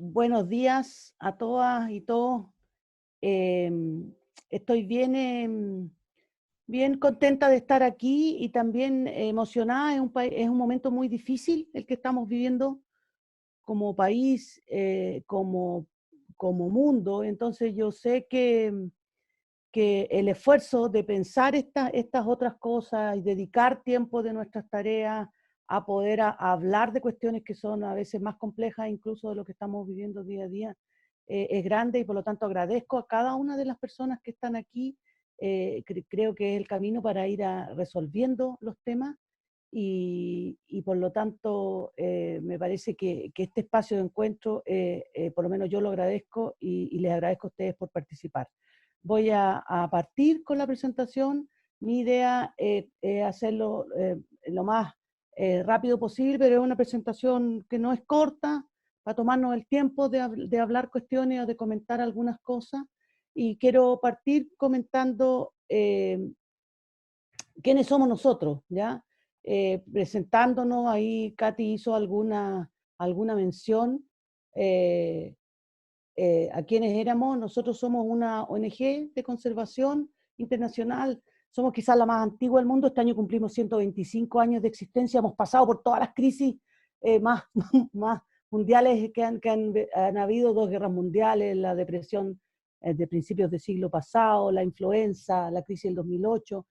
Buenos días a todas y todos. Estoy bien contenta de estar aquí y también emocionada. Es un momento muy difícil el que estamos viviendo como país, como mundo. Entonces yo sé que el esfuerzo de pensar estas otras cosas y dedicar tiempo de nuestras tareas a poder a hablar de cuestiones que son a veces más complejas incluso de lo que estamos viviendo día a día, es grande, y por lo tanto agradezco a cada una de las personas que están aquí. Creo que es el camino para ir resolviendo los temas, y por lo tanto me parece que este espacio de encuentro, por lo menos yo lo agradezco, y les agradezco a ustedes por participar. Voy a partir con la presentación. Mi idea es hacerlo lo más rápido posible, pero es una presentación que no es corta, para tomarnos el tiempo de hablar cuestiones o de comentar algunas cosas. Y quiero partir comentando quiénes somos nosotros, ¿ya? Presentándonos. Ahí Katy hizo alguna mención eh, a quienes éramos. Nosotros somos una ONG de conservación internacional. Somos quizás la más antigua del mundo. Este año cumplimos 125 años de existencia. Hemos pasado por todas las crisis más, más mundiales que han habido: 2 guerras mundiales, la depresión de principios del siglo pasado, la influenza, la crisis del 2008.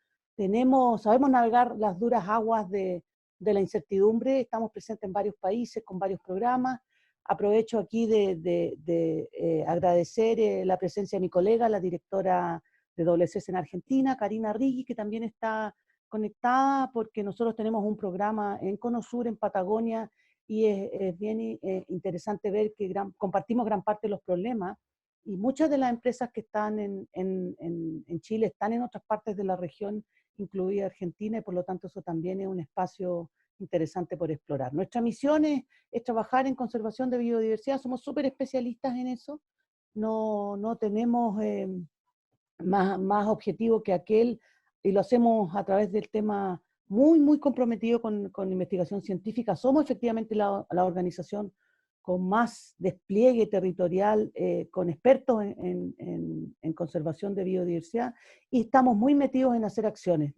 Sabemos navegar las duras aguas de la incertidumbre. Estamos presentes en varios países con varios programas. Aprovecho aquí de agradecer la presencia de mi colega, la directora de WCS en Argentina, Karina Riggi, que también está conectada, porque nosotros tenemos un programa en Cono Sur, en Patagonia, y es bien interesante ver que compartimos gran parte de los problemas, y muchas de las empresas que están en Chile están en otras partes de la región, incluida Argentina, y por lo tanto eso también es un espacio interesante por explorar. Nuestra misión es trabajar en conservación de biodiversidad. Somos súper especialistas en eso. No tenemos más objetivo que aquel, y lo hacemos a través del tema muy comprometido con investigación científica. Somos efectivamente la organización con más despliegue territorial, con expertos en conservación de biodiversidad, y estamos muy metidos en hacer acciones,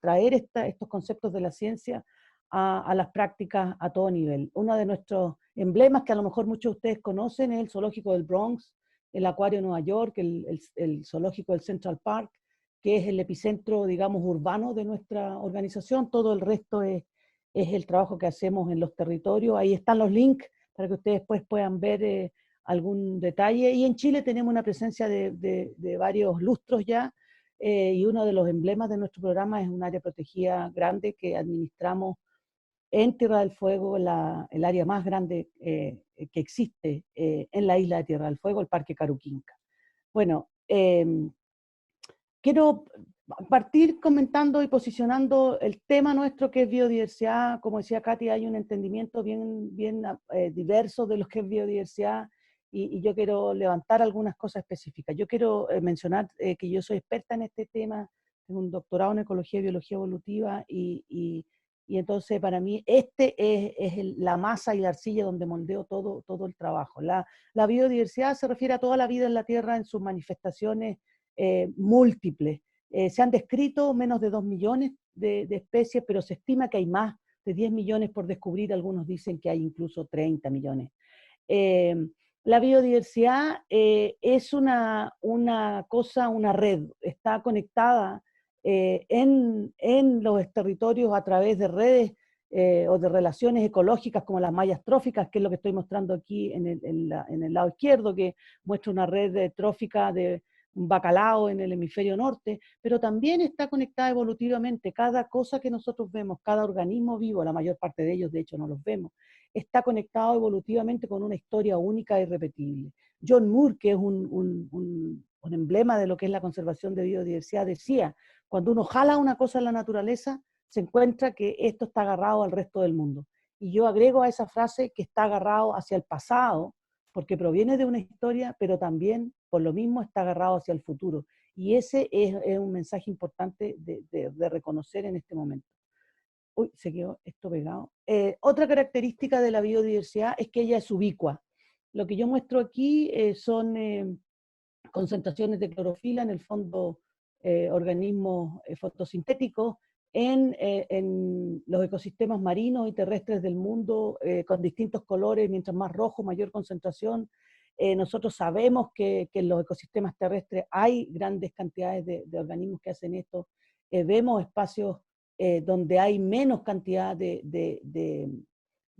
traer estos conceptos de la ciencia a las prácticas a todo nivel. Uno de nuestros emblemas, que a lo mejor muchos de ustedes conocen, es el zoológico del Bronx, el acuario de Nueva York, el zoológico del Central Park, que es el epicentro, digamos, urbano de nuestra organización. Todo el resto es el trabajo que hacemos en los territorios. Ahí están los links para que ustedes después puedan ver algún detalle. Y en Chile tenemos una presencia de varios lustros ya, y uno de los emblemas de nuestro programa es un área protegida grande que administramos en Tierra del Fuego, el área más grande que existe en la isla de Tierra del Fuego, el Parque Caruquinca. Bueno, quiero partir comentando y posicionando el tema nuestro, que es biodiversidad. Como decía Katy, hay un entendimiento bien diverso de lo que es biodiversidad, y yo quiero levantar algunas cosas específicas. Yo quiero mencionar que yo soy experta en este tema, tengo un doctorado en ecología y biología evolutiva, y entonces para mí la masa y la arcilla donde moldeo todo el trabajo. La biodiversidad se refiere a toda la vida en la Tierra en sus manifestaciones múltiples. Se han descrito menos de 2 millones de especies, pero se estima que hay más de 10 millones por descubrir. Algunos dicen que hay incluso 30 millones. Eh, la biodiversidad es una cosa, una red. Está conectada en los territorios a través de redes o de relaciones ecológicas, como las mallas tróficas, que es lo que estoy mostrando aquí en el lado izquierdo, que muestra una red trófica de un bacalao en el hemisferio norte, pero también está conectada evolutivamente. Cada cosa que nosotros vemos, cada organismo vivo, la mayor parte de ellos de hecho no los vemos, está conectado evolutivamente con una historia única e irrepetible. John Moore, que es un emblema de lo que es la conservación de biodiversidad, decía: cuando uno jala una cosa en la naturaleza, se encuentra que esto está agarrado al resto del mundo. Y yo agrego a esa frase que está agarrado hacia el pasado, porque proviene de una historia, pero también, por lo mismo, está agarrado hacia el futuro. Y ese es un mensaje importante de reconocer en este momento. Uy, se quedó esto pegado. Otra característica de la biodiversidad es que ella es ubicua. Lo que yo muestro aquí son concentraciones de clorofila, en el fondo organismos fotosintéticos, en los ecosistemas marinos y terrestres del mundo con distintos colores, mientras más rojo, mayor concentración. Nosotros sabemos que en los ecosistemas terrestres hay grandes cantidades de organismos que hacen esto. Vemos espacios donde hay menos cantidad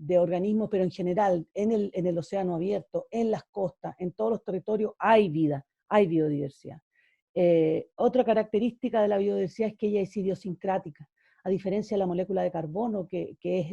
de organismos, pero en general en el océano abierto, en las costas, en todos los territorios hay vida, hay biodiversidad. Otra característica de la biodiversidad es que ella es idiosincrática, a diferencia de la molécula de carbono, que es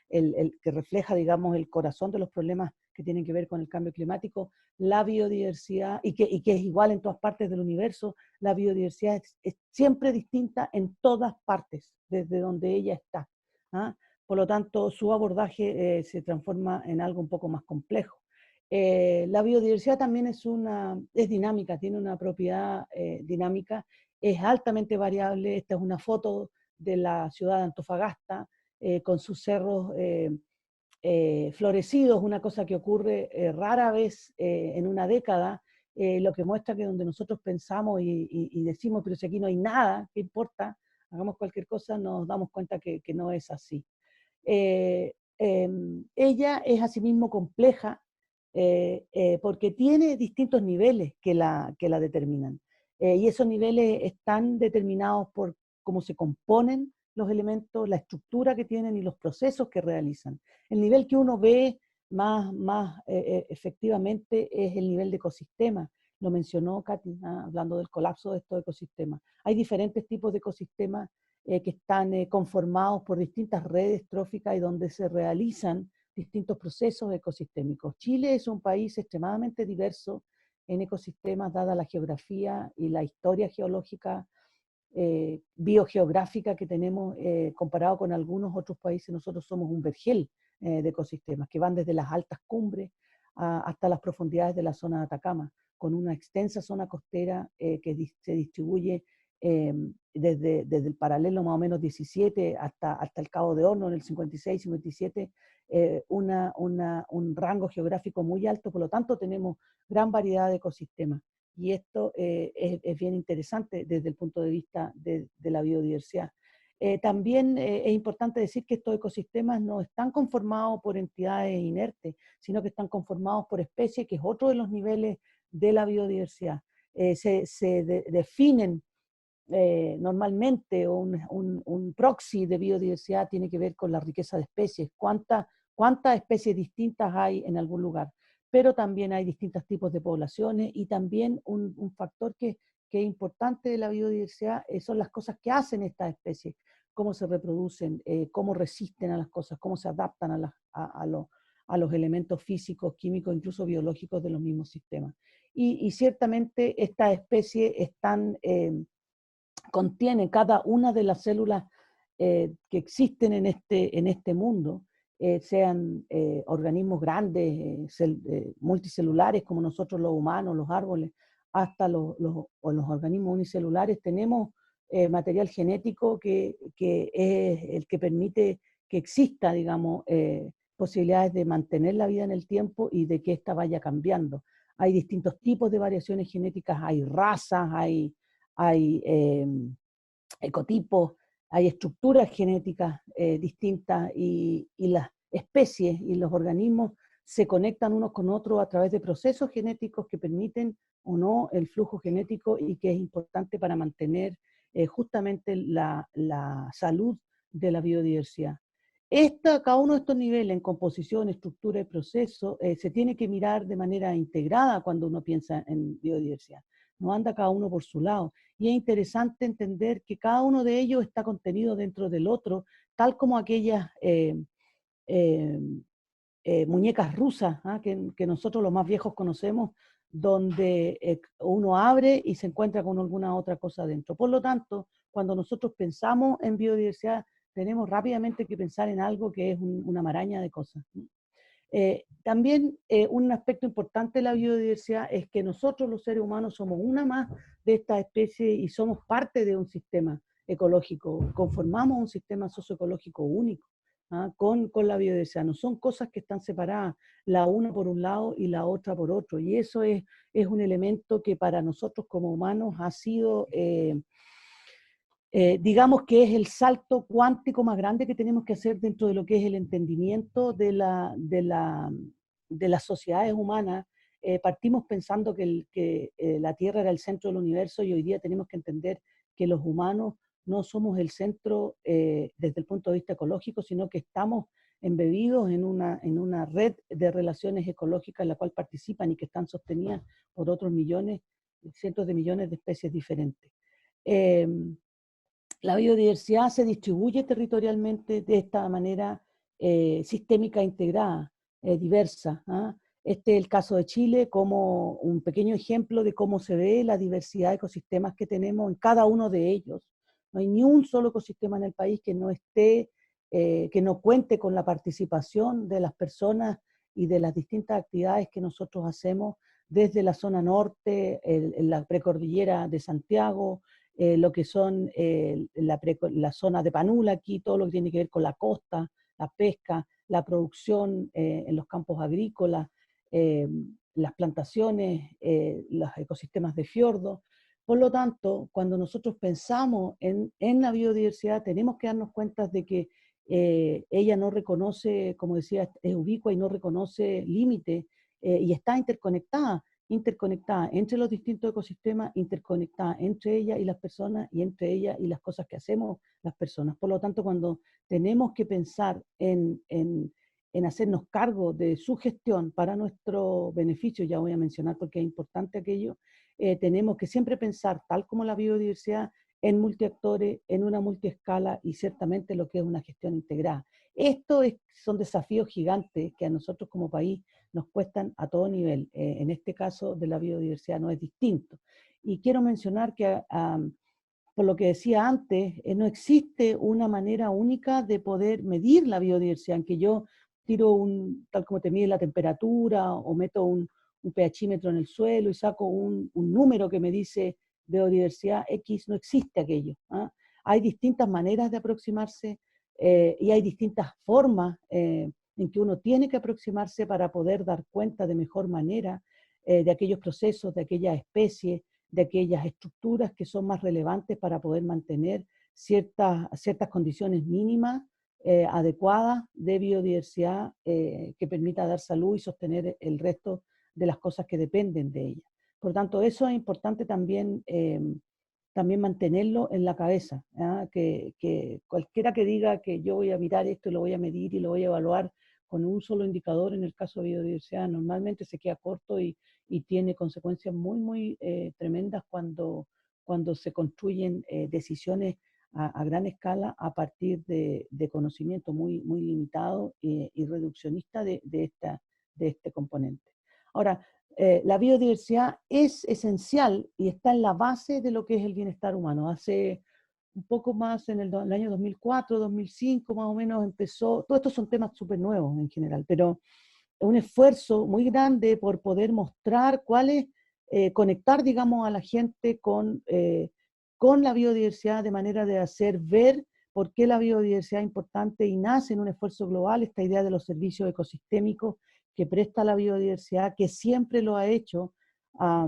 el que refleja, digamos, el corazón de los problemas que tienen que ver con el cambio climático. La biodiversidad, y que es igual en todas partes del universo, la biodiversidad es siempre distinta en todas partes, desde donde ella está. ¿Ah? Por lo tanto, su abordaje se transforma en algo un poco más complejo. La biodiversidad también es dinámica, tiene una propiedad dinámica, es altamente variable. Esta es una foto de la ciudad de Antofagasta con sus cerros florecidos, una cosa que ocurre rara vez en una década, lo que muestra que donde nosotros pensamos y decimos, pero si aquí no hay nada, ¿qué importa? Hagamos cualquier cosa, nos damos cuenta que no es así. Ella es asimismo compleja porque tiene distintos niveles que la determinan. Y esos niveles están determinados por cómo se componen los elementos, la estructura que tienen y los procesos que realizan. El nivel que uno ve más efectivamente es el nivel de ecosistema. Lo mencionó Katy, hablando del colapso de estos ecosistemas. Hay diferentes tipos de ecosistemas que están conformados por distintas redes tróficas y donde se realizan distintos procesos ecosistémicos. Chile es un país extremadamente diverso en ecosistemas, dada la geografía y la historia geológica, biogeográfica que tenemos comparado con algunos otros países. Nosotros somos un vergel de ecosistemas que van desde las altas cumbres hasta las profundidades de la zona de Atacama, con una extensa zona costera que se distribuye desde el paralelo más o menos 17 hasta el Cabo de Horno en el 56, 57, un rango geográfico muy alto. Por lo tanto tenemos gran variedad de ecosistemas. Y esto es bien interesante desde el punto de vista de la biodiversidad. También es importante decir que estos ecosistemas no están conformados por entidades inertes, sino que están conformados por especies, que es otro de los niveles de la biodiversidad. Se definen normalmente un proxy de biodiversidad tiene que ver con la riqueza de especies, cuántas especies distintas hay en algún lugar, pero también hay distintos tipos de poblaciones y también un factor que es importante de la biodiversidad son las cosas que hacen estas especies, cómo se reproducen, cómo resisten a las cosas, cómo se adaptan a los elementos físicos, químicos, incluso biológicos de los mismos sistemas. Y ciertamente estas especies están contiene cada una de las células que existen en este mundo, sean organismos grandes, multicelulares como nosotros los humanos, los árboles, hasta los organismos unicelulares. Tenemos material genético que es el que permite que exista, digamos, posibilidades de mantener la vida en el tiempo y de que ésta vaya cambiando. Hay distintos tipos de variaciones genéticas, hay razas, hay ecotipos, hay estructuras genéticas distintas y las especies y los organismos se conectan unos con otros a través de procesos genéticos que permiten o no el flujo genético y que es importante para mantener justamente la salud de la biodiversidad. Cada uno de estos niveles en composición, estructura y proceso se tiene que mirar de manera integrada cuando uno piensa en biodiversidad. No anda cada uno por su lado. Y es interesante entender que cada uno de ellos está contenido dentro del otro, tal como aquellas eh, muñecas rusas que nosotros los más viejos conocemos, donde uno abre y se encuentra con alguna otra cosa dentro. Por lo tanto, cuando nosotros pensamos en biodiversidad, tenemos rápidamente que pensar en algo que es una maraña de cosas. También un aspecto importante de la biodiversidad es que nosotros los seres humanos somos una más de esta especie y somos parte de un sistema ecológico, conformamos un sistema socioecológico único. con la biodiversidad. No son cosas que están separadas, la una por un lado y la otra por otro. Y eso es un elemento que para nosotros como humanos ha sido, digamos que es el salto cuántico más grande que tenemos que hacer dentro de lo que es el entendimiento de las sociedades humanas. Partimos pensando que la Tierra era el centro del universo y hoy día tenemos que entender que los humanos no somos el centro desde el punto de vista ecológico, sino que estamos embebidos en una red de relaciones ecológicas en la cual participan y que están sostenidas por otros millones, cientos de millones de especies diferentes. La biodiversidad se distribuye territorialmente de esta manera sistémica integrada, diversa. Este es el caso de Chile como un pequeño ejemplo de cómo se ve la diversidad de ecosistemas que tenemos en cada uno de ellos. No hay ni un solo ecosistema en el país que no esté, que no cuente con la participación de las personas y de las distintas actividades que nosotros hacemos desde la zona norte, en la precordillera de Santiago, lo que son la zona de Panula aquí, todo lo que tiene que ver con la costa, la pesca, la producción en los campos agrícolas, eh, las plantaciones, los ecosistemas de fiordo. Por lo tanto, cuando nosotros pensamos en la biodiversidad, tenemos que darnos cuenta de que ella no reconoce, como decía, es ubicua y no reconoce límite y está interconectada entre los distintos ecosistemas, interconectada entre ellas y las personas y entre ellas y las cosas que hacemos las personas. Por lo tanto, cuando tenemos que pensar en hacernos cargo de su gestión para nuestro beneficio, ya voy a mencionar porque es importante aquello, tenemos que siempre pensar, tal como la biodiversidad, en multiactores, en una multiescala y ciertamente lo que es una gestión integrada. Son desafíos gigantes que a nosotros como país nos cuestan a todo nivel. En este caso de la biodiversidad no es distinto. Y quiero mencionar que, por lo que decía antes, no existe una manera única de poder medir la biodiversidad, en que yo tiro tal como te mide la temperatura o meto un pHímetro en el suelo y saco un número que me dice biodiversidad X, no existe aquello. Hay distintas maneras de aproximarse y hay distintas formas en que uno tiene que aproximarse para poder dar cuenta de mejor manera de aquellos procesos, de aquellas especies, de aquellas estructuras que son más relevantes para poder mantener ciertas condiciones mínimas adecuadas de biodiversidad que permita dar salud y sostener el resto de las cosas que dependen de ella. Por lo tanto, eso es importante también mantenerlo en la cabeza, que cualquiera que diga que yo voy a mirar esto y lo voy a medir y lo voy a evaluar con un solo indicador en el caso de biodiversidad, normalmente se queda corto y tiene consecuencias muy tremendas cuando se construyen decisiones a gran escala a partir de conocimiento muy limitado y reduccionista de este componente. Ahora, la biodiversidad es esencial y está en la base de lo que es el bienestar humano. Hace un poco más en el año 2004, 2005 más o menos empezó, todos estos son temas súper nuevos en general, pero un esfuerzo muy grande por poder mostrar conectar, digamos, a la gente con la biodiversidad de manera de hacer ver por qué la biodiversidad es importante y nace en un esfuerzo global esta idea de los servicios ecosistémicos que presta la biodiversidad, que siempre lo ha hecho a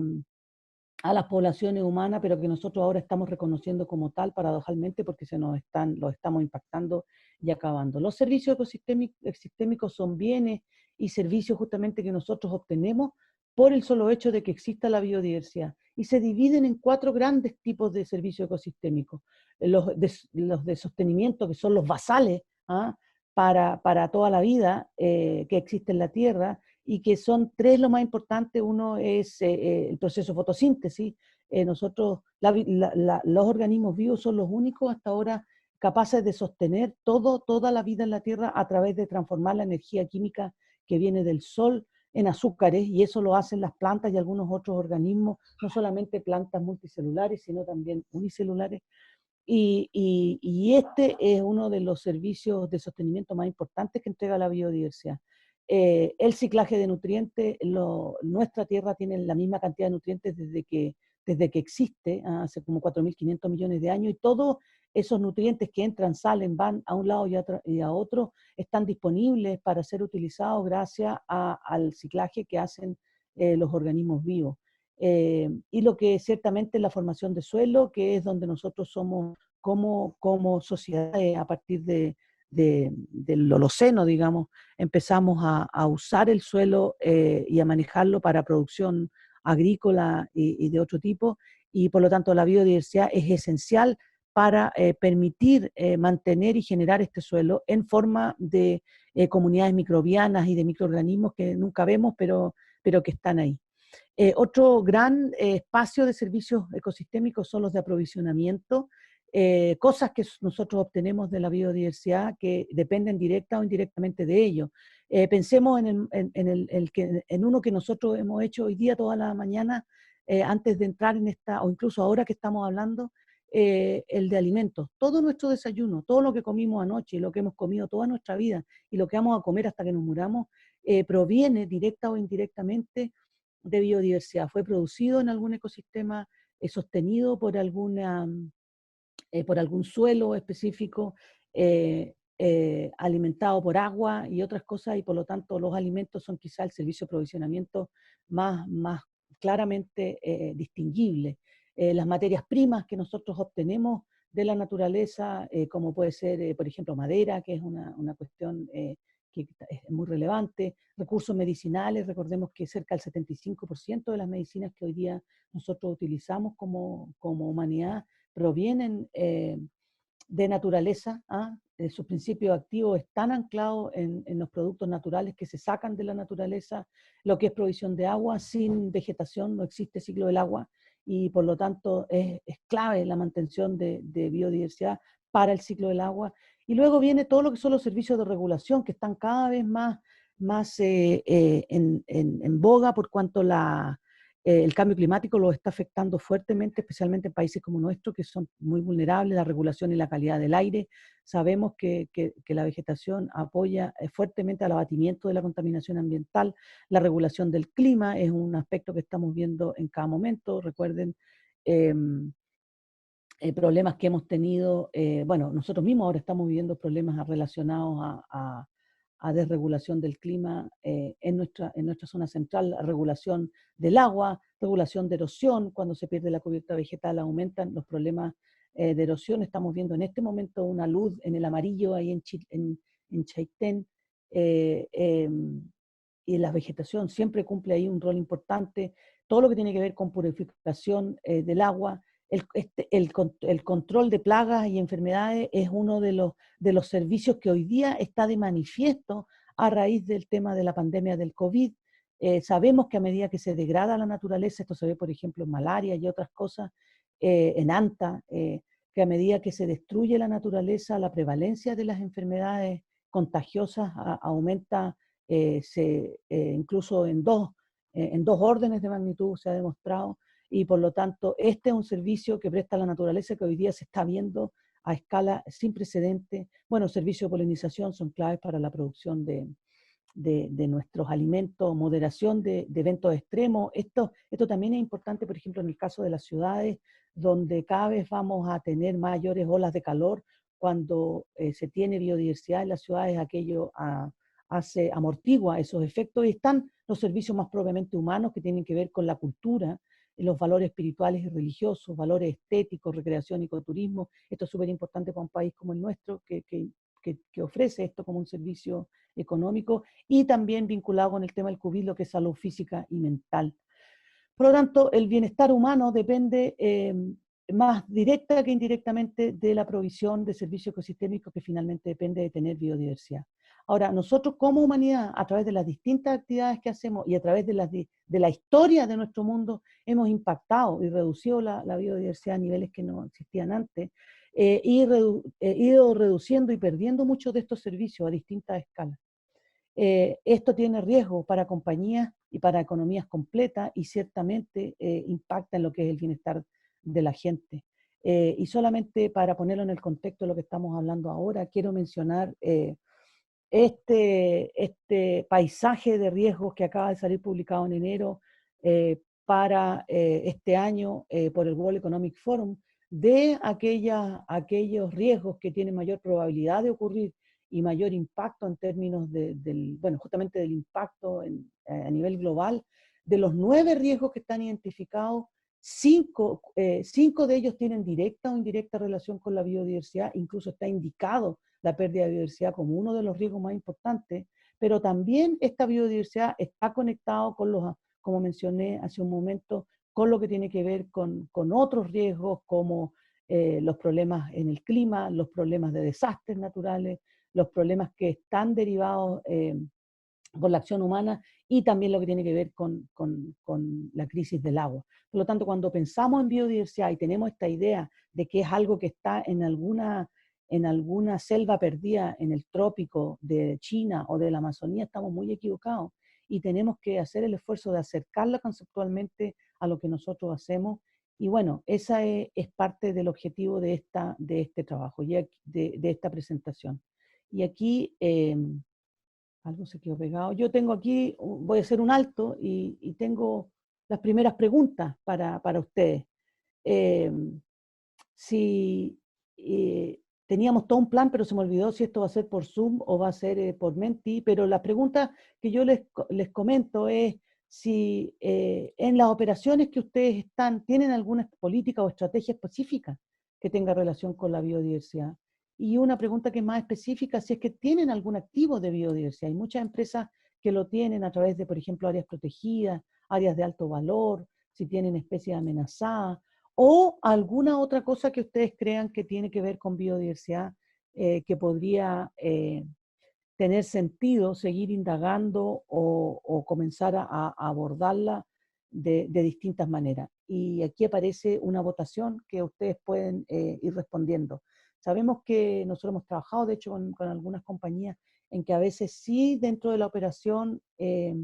las poblaciones humanas, pero que nosotros ahora estamos reconociendo como tal, paradojalmente, porque los estamos impactando y acabando. Los servicios ecosistémicos son bienes y servicios justamente que nosotros obtenemos por el solo hecho de que exista la biodiversidad. Y se dividen en 4 grandes tipos de servicios ecosistémicos. Los de sostenimiento, que son los basales para toda la vida que existe en la Tierra, y que son 3 lo más importante. Uno es el proceso de fotosíntesis. Los organismos vivos son los únicos hasta ahora capaces de sostener toda la vida en la Tierra a través de transformar la energía química que viene del Sol en azúcares, y eso lo hacen las plantas y algunos otros organismos, no solamente plantas multicelulares, sino también unicelulares. Y este es uno de los servicios de sostenimiento más importantes que entrega la biodiversidad. El ciclaje de nutrientes, nuestra Tierra tiene la misma cantidad de nutrientes desde que existe, hace como 4.500 millones de años, y todo esos nutrientes que entran, salen, van a un lado y a otro, están disponibles para ser utilizados gracias al ciclaje que hacen los organismos vivos. Y lo que ciertamente es la formación de suelo, que es donde nosotros somos como sociedad, a partir del Holoceno, digamos, empezamos a usar el suelo y a manejarlo para producción agrícola y de otro tipo, y por lo tanto la biodiversidad es esencial para permitir mantener y generar este suelo en forma de comunidades microbianas y de microorganismos que nunca vemos, pero que están ahí. Otro gran espacio de servicios ecosistémicos son los de aprovisionamiento, cosas que nosotros obtenemos de la biodiversidad que dependen directa o indirectamente de ello. Pensemos en uno que nosotros hemos hecho hoy día toda la mañana, antes de entrar en esta, o incluso ahora que estamos hablando, el de alimentos. Todo nuestro desayuno, todo lo que comimos anoche, lo que hemos comido toda nuestra vida y lo que vamos a comer hasta que nos muramos, proviene directa o indirectamente de biodiversidad. Fue producido en algún ecosistema, sostenido por algún suelo específico, alimentado por agua y otras cosas, y por lo tanto los alimentos son quizá el servicio de aprovisionamiento más claramente distinguible. Las materias primas que nosotros obtenemos de la naturaleza, como puede ser, por ejemplo, madera, que es una cuestión que es muy relevante, recursos medicinales, recordemos que cerca del 75% de las medicinas que hoy día nosotros utilizamos como humanidad provienen de naturaleza. Sus principios activos están anclados en los productos naturales que se sacan de la naturaleza. Lo que es provisión de agua, sin vegetación no existe ciclo del agua, y por lo tanto es clave la mantención de biodiversidad para el ciclo del agua. Y luego viene todo lo que son los servicios de regulación, que están cada vez más en boga, por cuanto el cambio climático lo está afectando fuertemente, especialmente en países como nuestro, que son muy vulnerables. La regulación y la calidad del aire. Sabemos que la vegetación apoya fuertemente al abatimiento de la contaminación ambiental. La regulación del clima es un aspecto que estamos viendo en cada momento. Recuerden problemas que hemos tenido, bueno, nosotros mismos ahora estamos viviendo problemas relacionados a desregulación del clima en nuestra zona central, la regulación del agua, regulación de erosión. Cuando se pierde la cubierta vegetal aumentan los problemas de erosión. Estamos viendo en este momento una luz en el amarillo ahí en Chaitén, y la vegetación siempre cumple ahí un rol importante. Todo lo que tiene que ver con purificación del agua, el control de plagas y enfermedades es uno de los servicios que hoy día está de manifiesto a raíz del tema de la pandemia del COVID. Sabemos que a medida que se degrada la naturaleza, esto se ve por ejemplo en malaria y otras cosas, en Anta, que a medida que se destruye la naturaleza, la prevalencia de las enfermedades contagiosas aumenta, incluso en dos órdenes de magnitud se ha demostrado. Y por lo tanto este es un servicio que presta la naturaleza que hoy día se está viendo a escala sin precedente. Bueno, servicios de polinización son claves para la producción de nuestros alimentos, moderación de eventos extremos. Esto también es importante, por ejemplo, en el caso de las ciudades, donde cada vez vamos a tener mayores olas de calor. Cuando se tiene biodiversidad en las ciudades, aquello amortigua esos efectos, y están los servicios más propiamente humanos que tienen que ver con la cultura, los valores espirituales y religiosos, valores estéticos, recreación y ecoturismo. Esto es súper importante para un país como el nuestro, que ofrece esto como un servicio económico, y también vinculado con el tema del COVID, lo que es salud física y mental. Por lo tanto, el bienestar humano depende más directa que indirectamente de la provisión de servicios ecosistémicos, que finalmente depende de tener biodiversidad. Ahora, nosotros como humanidad, a través de las distintas actividades que hacemos y a través de la historia de nuestro mundo, hemos impactado y reducido la biodiversidad a niveles que no existían antes, y ido reduciendo y perdiendo muchos de estos servicios a distintas escalas. Esto tiene riesgo para compañías y para economías completas, y ciertamente impacta en lo que es el bienestar de la gente. Y solamente para ponerlo en el contexto de lo que estamos hablando ahora, quiero mencionar este paisaje de riesgos que acaba de salir publicado en enero para este año por el World Economic Forum, de aquellos riesgos que tienen mayor probabilidad de ocurrir y mayor impacto en términos bueno, justamente del impacto a nivel global, de los 9 riesgos que están identificados, 5 de ellos tienen directa o indirecta relación con la biodiversidad, incluso está indicado la pérdida de biodiversidad como uno de los riesgos más importantes, pero también esta biodiversidad está conectado con como mencioné hace un momento, con lo que tiene que ver con otros riesgos como los problemas en el clima, los problemas de desastres naturales, los problemas que están derivados por la acción humana y también lo que tiene que ver con la crisis del agua. Por lo tanto, cuando pensamos en biodiversidad y tenemos esta idea de que es algo que está en alguna selva perdida en el trópico de China o de la Amazonía, estamos muy equivocados y tenemos que hacer el esfuerzo de acercarla conceptualmente a lo que nosotros hacemos. Y bueno, esa es parte del objetivo de este trabajo, de esta presentación. Y aquí algo se quedó pegado. Yo tengo aquí, voy a hacer un alto y tengo las primeras preguntas para ustedes. Eh, si teníamos todo un plan, pero se me olvidó si esto va a ser por Zoom o va a ser por Menti, pero la pregunta que yo les comento es si en las operaciones que ustedes tienen alguna política o estrategia específica que tenga relación con la biodiversidad. Y una pregunta que es más específica, si es que tienen algún activo de biodiversidad. Hay muchas empresas que lo tienen a través de, por ejemplo, áreas protegidas, áreas de alto valor, si tienen especies amenazadas, o alguna otra cosa que ustedes crean que tiene que ver con biodiversidad, que podría tener sentido seguir indagando o comenzar a abordarla de distintas maneras. Y aquí aparece una votación que ustedes pueden ir respondiendo. Sabemos que nosotros hemos trabajado, de hecho, con algunas compañías en que a veces sí dentro de la operación eh,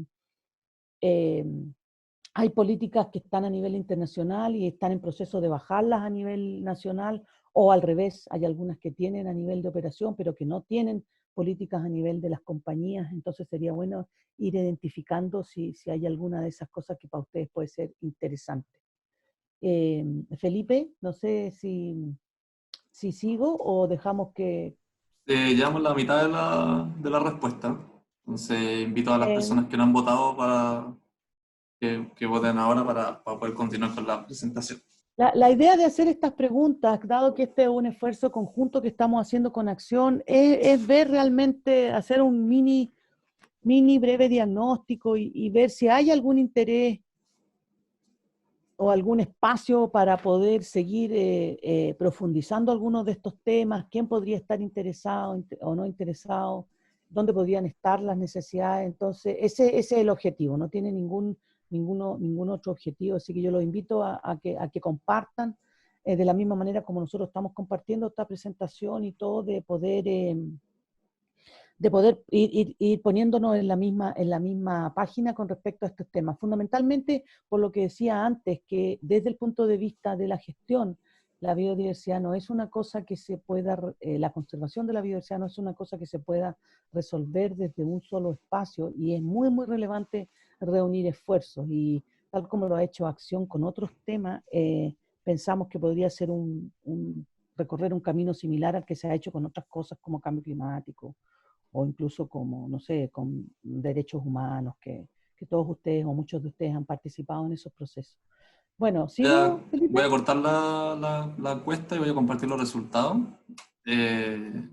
hay políticas que están a nivel internacional y están en proceso de bajarlas a nivel nacional, o al revés, hay algunas que tienen a nivel de operación, pero que no tienen políticas a nivel de las compañías. Entonces sería bueno ir identificando si hay alguna de esas cosas que para ustedes puede ser interesante. Felipe, no sé si sigo o dejamos que... Llevamos la mitad de la respuesta. Entonces invito a las Eh, personas que no han votado para que voten ahora para poder continuar con la presentación. La idea de hacer estas preguntas, dado que este es un esfuerzo conjunto que estamos haciendo con Acción, es ver realmente, hacer un mini breve diagnóstico y ver si hay algún interés o algún espacio para poder seguir profundizando algunos de estos temas, quién podría estar interesado o no interesado, dónde podrían estar las necesidades. Entonces, ese es el objetivo, no tiene ningún otro objetivo, así que yo los invito a que compartan de la misma manera como nosotros estamos compartiendo esta presentación y todo, de poder ir poniéndonos en la misma página con respecto a estos temas. Fundamentalmente, por lo que decía antes, que desde el punto de vista de la gestión, la biodiversidad no es una cosa que se pueda, la conservación de la biodiversidad no es una cosa que se pueda resolver desde un solo espacio, y es muy, muy relevante reunir esfuerzos, y tal como lo ha hecho Acción con otros temas, pensamos que podría ser recorrer un camino similar al que se ha hecho con otras cosas como cambio climático, o incluso como, no sé, con derechos humanos, que todos ustedes o muchos de ustedes han participado en esos procesos. Bueno, ¿sigo, Voy a Felipe? cortar la encuesta y voy a compartir los resultados. Eh,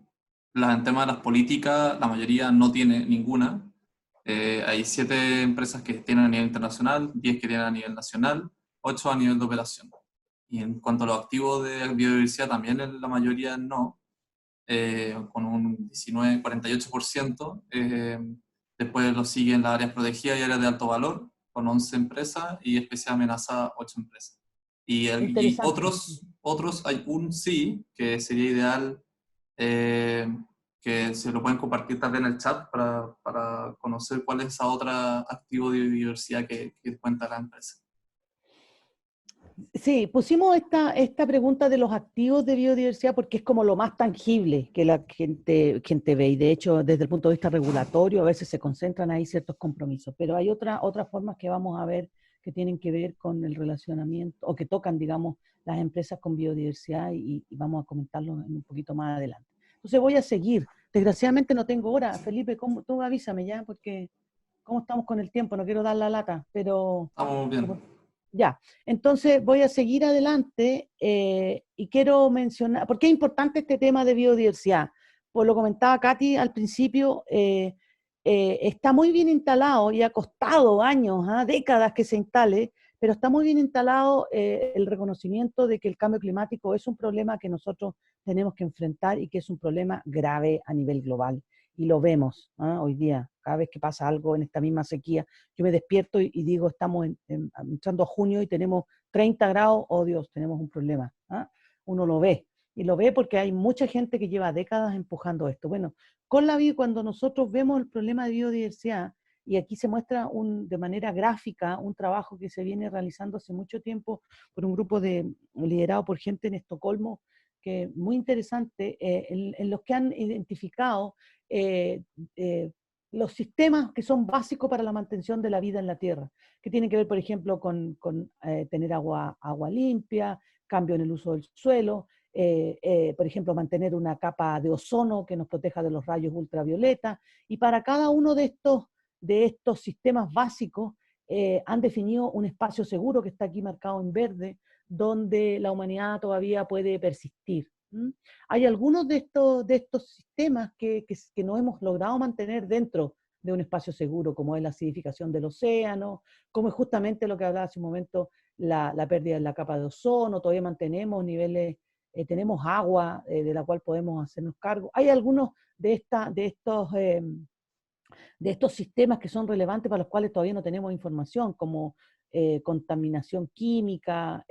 en tema de las políticas, la mayoría no tiene ninguna. Hay 7 empresas que tienen a nivel internacional, 10 que tienen a nivel nacional, 8 a nivel de operación. Y en cuanto a los activos de biodiversidad, también la mayoría no, con un 48%. Después lo siguen las áreas protegidas y áreas de alto valor, con 11 empresas, y especie amenazada, 8 empresas. Y Interesante. otros hay un sí, que sería ideal eh, que se lo pueden compartir también en el chat para conocer cuál es esa otra activo de biodiversidad que cuenta la empresa. Sí, pusimos esta pregunta de los activos de biodiversidad porque es como lo más tangible que la gente ve, y de hecho desde el punto de vista regulatorio a veces se concentran ahí ciertos compromisos, pero hay otras formas que vamos a ver que tienen que ver con el relacionamiento, o que tocan, digamos, las empresas con biodiversidad, y vamos a comentarlo un poquito más adelante. Entonces voy a seguir. Desgraciadamente no tengo hora. Felipe, tú avísame ya, porque cómo estamos con el tiempo, no quiero dar la lata, pero Estamos bien. ya. Entonces voy a seguir adelante, y quiero mencionar, ¿por qué es importante este tema de biodiversidad? Pues lo comentaba Katy al principio, está muy bien instalado y ha costado años, décadas que se instale, pero está muy bien instalado el reconocimiento de que el cambio climático es un problema que nosotros tenemos que enfrentar y que es un problema grave a nivel global. Y lo vemos hoy día, cada vez que pasa algo en esta misma sequía, yo me despierto y digo, estamos entrando a junio y tenemos 30 grados, oh Dios, tenemos un problema. Uno lo ve, y lo ve porque hay mucha gente que lleva décadas empujando esto. Bueno, cuando nosotros vemos el problema de biodiversidad, y aquí se muestra de manera gráfica un trabajo que se viene realizando hace mucho tiempo por un grupo liderado por gente en Estocolmo, que es muy interesante, en los que han identificado eh, eh, los sistemas que son básicos para la mantención de la vida en la Tierra, que tienen que ver, por ejemplo, con tener agua limpia, cambio en el uso del suelo, por ejemplo, mantener una capa de ozono que nos proteja de los rayos ultravioleta, y para cada uno de estos sistemas básicos han definido un espacio seguro que está aquí marcado en verde, donde la humanidad todavía puede persistir. Hay algunos de estos sistemas que no hemos logrado mantener dentro de un espacio seguro, como es la acidificación del océano, como es justamente lo que hablaba hace un momento, la pérdida de la capa de ozono. Todavía mantenemos niveles, tenemos agua de la cual podemos hacernos cargo. Hay algunos de estos sistemas que son relevantes para los cuales todavía no tenemos información, como contaminación química,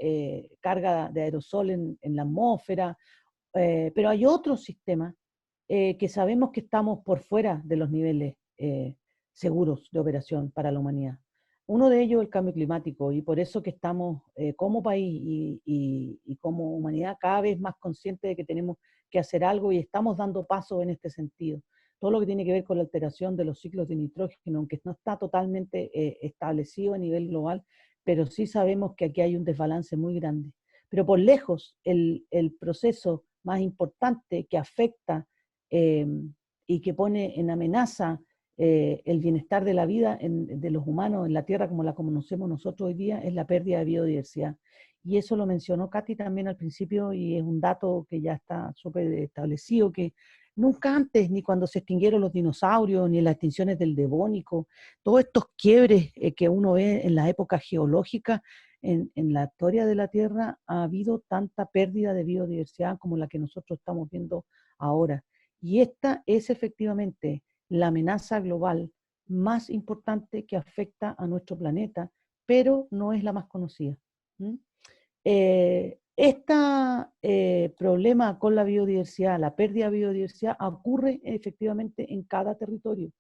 carga de aerosol en la atmósfera, pero hay otros sistemas que sabemos que estamos por fuera de los niveles seguros de operación para la humanidad. Uno de ellos es el cambio climático, y por eso que estamos como país y como humanidad cada vez más conscientes de que tenemos que hacer algo, y estamos dando pasos en este sentido. Todo lo que tiene que ver con la alteración de los ciclos de nitrógeno, aunque no está totalmente establecido a nivel global, pero sí sabemos que aquí hay un desbalance muy grande. Pero por lejos, el proceso más importante que afecta eh, y que pone en amenaza el bienestar de la vida de los humanos en la Tierra como la conocemos nosotros hoy día es la pérdida de biodiversidad. Y eso lo mencionó Katy también al principio, y es un dato que ya está súper establecido, que nunca antes, ni cuando se extinguieron los dinosaurios, ni en las extinciones del Devónico, todos estos quiebres que uno ve en la época geológica, en la historia de la Tierra, ha habido tanta pérdida de biodiversidad como la que nosotros estamos viendo ahora. Y esta es efectivamente la amenaza global más importante que afecta a nuestro planeta, pero no es la más conocida. Este problema con la biodiversidad, la pérdida de biodiversidad, ocurre efectivamente en cada territorio,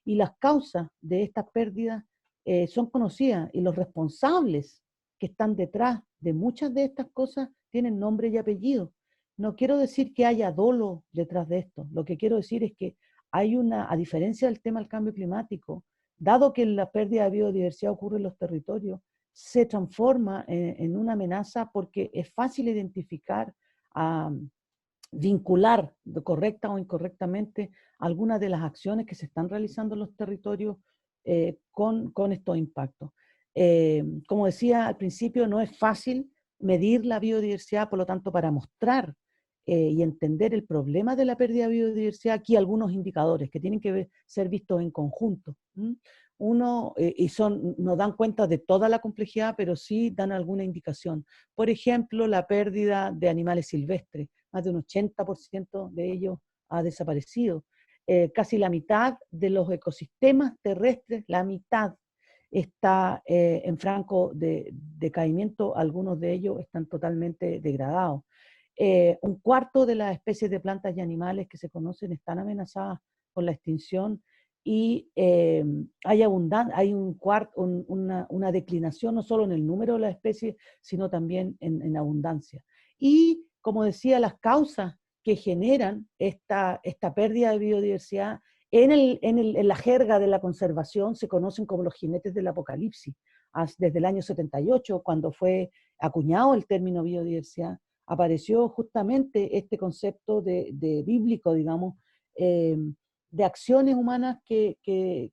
y las causas de estas pérdidas son conocidas, y los responsables que están detrás de muchas de estas cosas tienen nombre y apellido. No quiero decir que haya dolo detrás de esto, lo que quiero decir es que a diferencia del tema del cambio climático, dado que la pérdida de biodiversidad ocurre en los territorios, se transforma en una amenaza porque es fácil identificar, vincular correcta o incorrectamente algunas de las acciones que se están realizando en los territorios con estos impactos. Como decía al principio, no es fácil medir la biodiversidad, por lo tanto, para mostrar y entender el problema de la pérdida de biodiversidad, aquí algunos indicadores que tienen que ser vistos en conjunto. No dan cuenta de toda la complejidad, pero sí dan alguna indicación. Por ejemplo, la pérdida de animales silvestres, más de un 80% de ellos ha desaparecido. Casi la mitad de los ecosistemas terrestres, la mitad está en franco decaimiento, algunos de ellos están totalmente degradados. Un cuarto de las especies de plantas y animales que se conocen están amenazadas por la extinción, y hay una declinación no solo en el número de las especies, sino también en abundancia. Y, como decía, las causas que generan esta pérdida de biodiversidad en la jerga de la conservación se conocen como los jinetes del apocalipsis. desde el año 78, cuando fue acuñado el término biodiversidad, apareció justamente este concepto de bíblico, digamos, eh, de acciones humanas que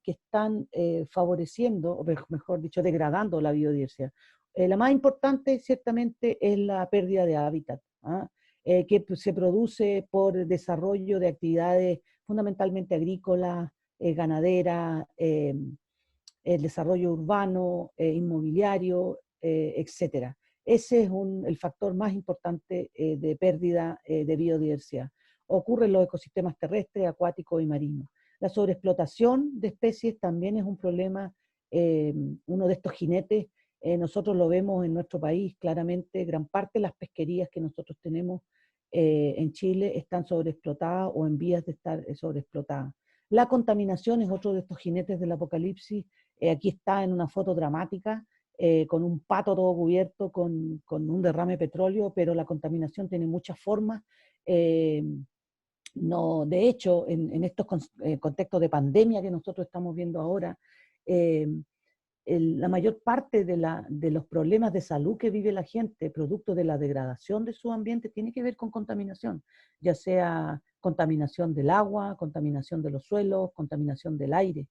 están favoreciendo, o mejor dicho, degradando la biodiversidad. La más importante, ciertamente, es la pérdida de hábitat, ¿ah? Que se produce por desarrollo de actividades fundamentalmente agrícolas, ganaderas, el desarrollo urbano, inmobiliario, etcétera. Ese es el factor más importante de pérdida de biodiversidad. Ocurre en los ecosistemas terrestres, acuáticos y marinos. La sobreexplotación de especies también es un problema, uno de estos jinetes. Nosotros lo vemos en nuestro país claramente, gran parte de las pesquerías que nosotros tenemos en Chile están sobreexplotadas o en vías de estar sobreexplotadas. La contaminación es otro de estos jinetes del apocalipsis. Aquí está en una foto dramática, con un pato todo cubierto con un derrame de petróleo, pero la contaminación tiene muchas formas. No, de hecho, en estos contextos de pandemia que nosotros estamos viendo ahora, eh, la mayor parte de los problemas de salud que vive la gente, producto de la degradación de su ambiente, tiene que ver con contaminación, ya sea contaminación del agua, contaminación de los suelos, contaminación del aire.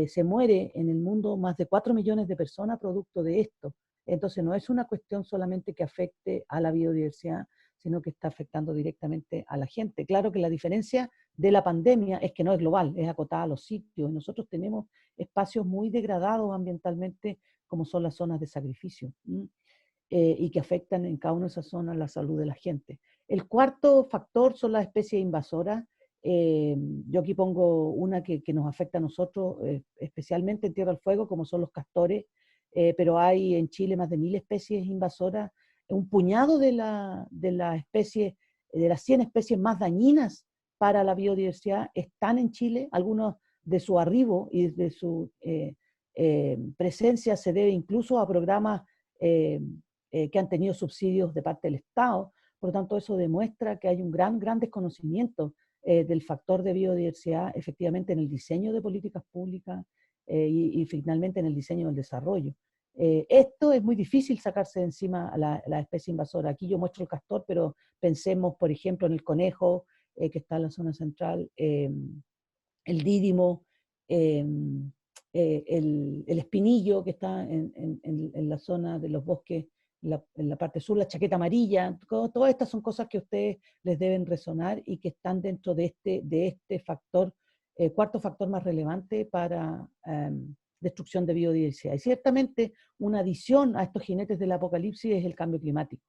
Se muere en el mundo más de 4 millones de personas producto de esto. Entonces no es una cuestión solamente que afecte a la biodiversidad, sino que está afectando directamente a la gente. Claro que la diferencia de la pandemia es que no es global, es acotada a los sitios. Nosotros tenemos espacios muy degradados ambientalmente, como son las zonas de sacrificio, y que afectan en cada una de esas zonas la salud de la gente. El cuarto factor son las especies invasoras. Yo aquí pongo una que nos afecta a nosotros, especialmente en Tierra del Fuego, como son los castores, pero hay en Chile más de 1000 especies invasoras. Un puñado de la especie, de las 100 especies más dañinas para la biodiversidad están en Chile. Algunos de su arribo y de su presencia se debe incluso a programas que han tenido subsidios de parte del Estado. Por lo tanto, eso demuestra que hay un gran desconocimiento del factor de biodiversidad efectivamente en el diseño de políticas públicas y finalmente en el diseño del desarrollo. Esto es muy difícil sacarse de encima a la especie invasora. Aquí yo muestro el castor, pero pensemos, por ejemplo, en el conejo, que está en la zona central, el dídimo, el espinillo, que está en la zona de los bosques, en la parte sur, la chaqueta amarilla. Todas estas son cosas que a ustedes les deben resonar y que están dentro de este factor, cuarto factor más relevante para destrucción de biodiversidad. Y ciertamente una adición a estos jinetes del apocalipsis es el cambio climático,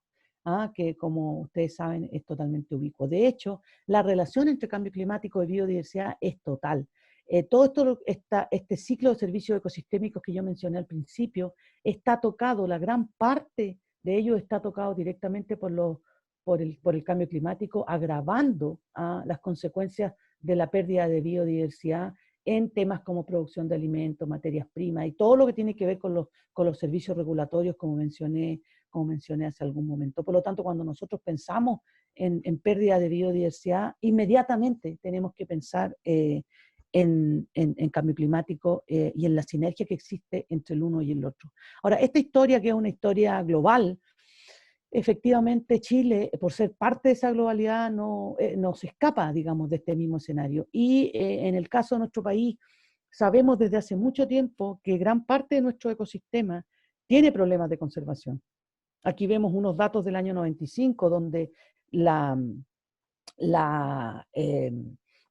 que como ustedes saben es totalmente ubicuo. De hecho, la relación entre cambio climático y biodiversidad es total. Todo este ciclo de servicios ecosistémicos que yo mencioné al principio está tocado, la gran parte de ello está tocado directamente por el cambio climático, agravando las consecuencias de la pérdida de biodiversidad en temas como producción de alimentos, materias primas y todo lo que tiene que ver con los servicios regulatorios, como mencioné hace algún momento. Por lo tanto, cuando nosotros pensamos en pérdida de biodiversidad, inmediatamente tenemos que pensar en cambio climático y en la sinergia que existe entre el uno y el otro. Ahora, esta historia, que es una historia global, efectivamente Chile, por ser parte de esa globalidad, no se escapa, digamos, de este mismo escenario. Y en el caso de nuestro país, sabemos desde hace mucho tiempo que gran parte de nuestro ecosistema tiene problemas de conservación. Aquí vemos unos datos del año 95, donde la